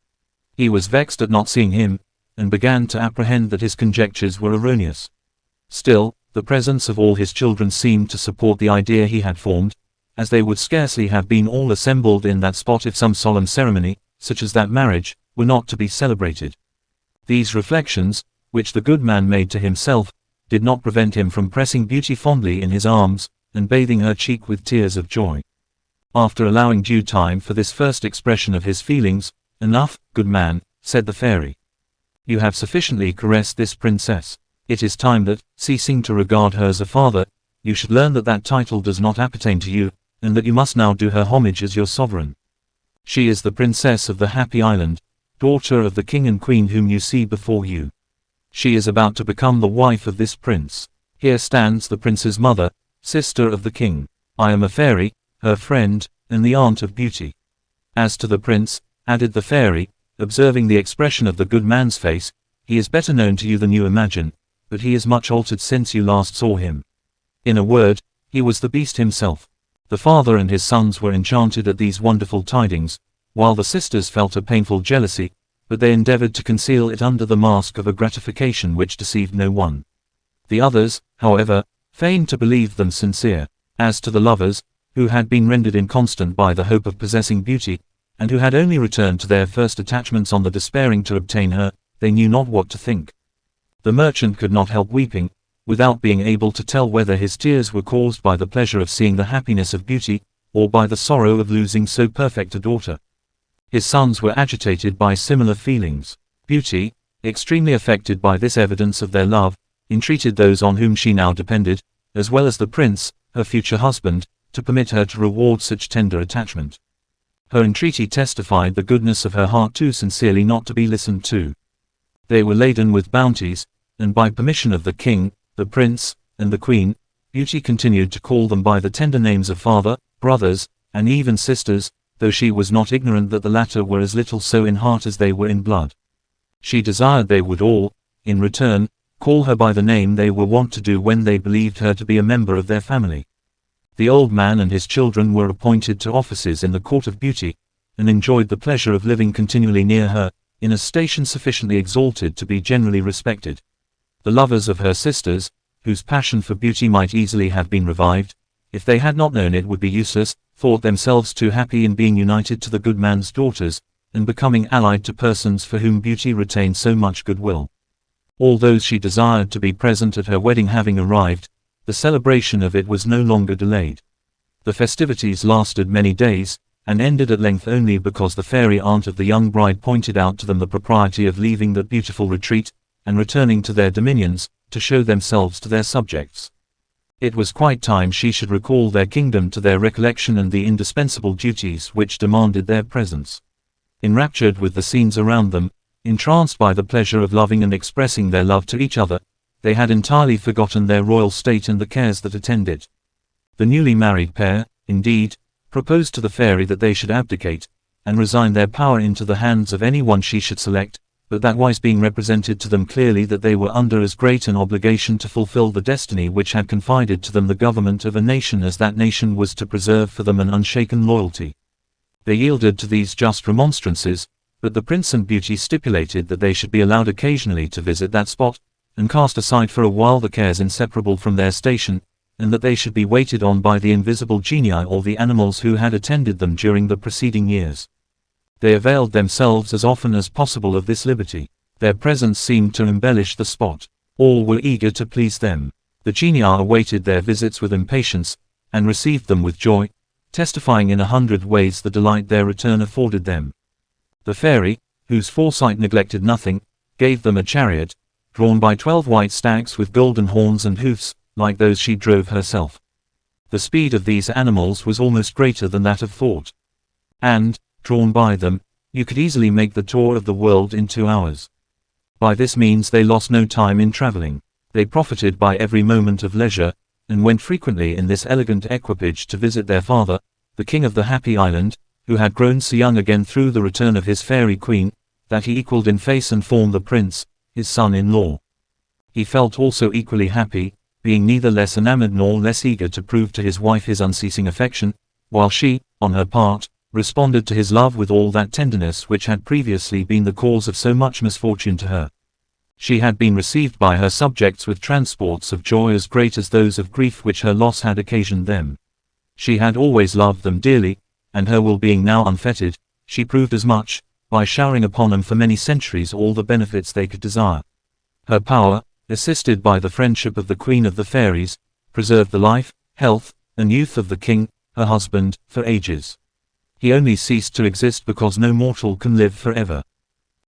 He was vexed at not seeing him, and began to apprehend that his conjectures were erroneous. Still, the presence of all his children seemed to support the idea he had formed, as they would scarcely have been all assembled in that spot if some solemn ceremony, such as that marriage, were not to be celebrated. These reflections, which the good man made to himself, did not prevent him from pressing Beauty fondly in his arms, and bathing her cheek with tears of joy. After allowing due time for this first expression of his feelings, "Enough, good man," said the fairy. "You have sufficiently caressed this princess. It is time that, ceasing to regard her as a father, you should learn that that title does not appertain to you, and that you must now do her homage as your sovereign. She is the princess of the Happy Island, daughter of the king and queen whom you see before you. She is about to become the wife of this prince. Here stands the prince's mother, sister of the king. I am a fairy, her friend, and the aunt of Beauty. As to the prince," added the fairy, observing the expression of the good man's face, "he is better known to you than you imagine, but he is much altered since you last saw him. In a word, he was the beast himself." The father and his sons were enchanted at these wonderful tidings, while the sisters felt a painful jealousy, but they endeavored to conceal it under the mask of a gratification which deceived no one. The others, however, feigned to believe them sincere. As to the lovers, who had been rendered inconstant by the hope of possessing beauty, and who had only returned to their first attachments on the despairing to obtain her, they knew not what to think. The merchant could not help weeping, without being able to tell whether his tears were caused by the pleasure of seeing the happiness of beauty, or by the sorrow of losing so perfect a daughter. His sons were agitated by similar feelings. Beauty, extremely affected by this evidence of their love, entreated those on whom she now depended, as well as the prince, her future husband, to permit her to reward such tender attachment. Her entreaty testified the goodness of her heart too sincerely not to be listened to. They were laden with bounties, and by permission of the king, the prince, and the queen, Beauty continued to call them by the tender names of father, brothers, and even sisters, though she was not ignorant that the latter were as little so in heart as they were in blood. She desired they would all, in return, call her by the name they were wont to do when they believed her to be a member of their family. The old man and his children were appointed to offices in the court of Beauty, and enjoyed the pleasure of living continually near her, in a station sufficiently exalted to be generally respected. The lovers of her sisters, whose passion for beauty might easily have been revived, if they had not known it would be useless, thought themselves too happy in being united to the good man's daughters, and becoming allied to persons for whom beauty retained so much goodwill. All those she desired to be present at her wedding having arrived, the celebration of it was no longer delayed. The festivities lasted many days, and ended at length only because the fairy aunt of the young bride pointed out to them the propriety of leaving that beautiful retreat, and returning to their dominions, to show themselves to their subjects. It was quite time she should recall their kingdom to their recollection and the indispensable duties which demanded their presence. Enraptured with the scenes around them, entranced by the pleasure of loving and expressing their love to each other, they had entirely forgotten their royal state and the cares that attend it. The newly married pair, indeed, proposed to the fairy that they should abdicate, and resign their power into the hands of any one she should select, but that wise being represented to them clearly that they were under as great an obligation to fulfill the destiny which had confided to them the government of a nation as that nation was to preserve for them an unshaken loyalty. They yielded to these just remonstrances, but the prince and Beauty stipulated that they should be allowed occasionally to visit that spot, and cast aside for a while the cares inseparable from their station, and that they should be waited on by the invisible genii or the animals who had attended them during the preceding years. They availed themselves as often as possible of this liberty. Their presence seemed to embellish the spot. All were eager to please them. The genii awaited their visits with impatience, and received them with joy, testifying in 100 ways the delight their return afforded them. The fairy, whose foresight neglected nothing, gave them a chariot, drawn by 12 white stags with golden horns and hoofs, like those she drove herself. The speed of these animals was almost greater than that of thought. And, drawn by them, you could easily make the tour of the world in 2 hours. By this means they lost no time in traveling. They profited by every moment of leisure, and went frequently in this elegant equipage to visit their father, the king of the happy island, who had grown so young again through the return of his fairy queen, that he equalled in face and form the prince, his son-in-law. He felt also equally happy, being neither less enamored nor less eager to prove to his wife his unceasing affection, while she, on her part, responded to his love with all that tenderness which had previously been the cause of so much misfortune to her. She had been received by her subjects with transports of joy as great as those of grief which her loss had occasioned them. She had always loved them dearly, and her will being now unfettered, she proved as much, by showering upon them for many centuries all the benefits they could desire. Her power, assisted by the friendship of the Queen of the Fairies, preserved the life, health, and youth of the king, her husband, for ages. He only ceased to exist because no mortal can live forever.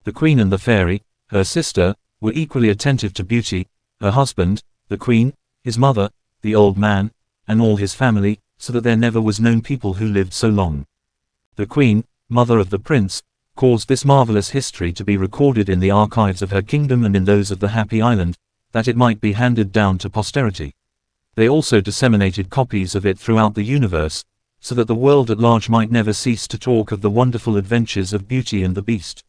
The Queen and the Fairy, her sister, were equally attentive to Beauty, her husband, the Queen, his mother, the old man, and all his family, so that there never was known people who lived so long. The Queen, mother of the Prince, caused this marvelous history to be recorded in the archives of her kingdom and in those of the Happy Island, that it might be handed down to posterity. They also disseminated copies of it throughout the universe, so that the world at large might never cease to talk of the wonderful adventures of Beauty and the Beast.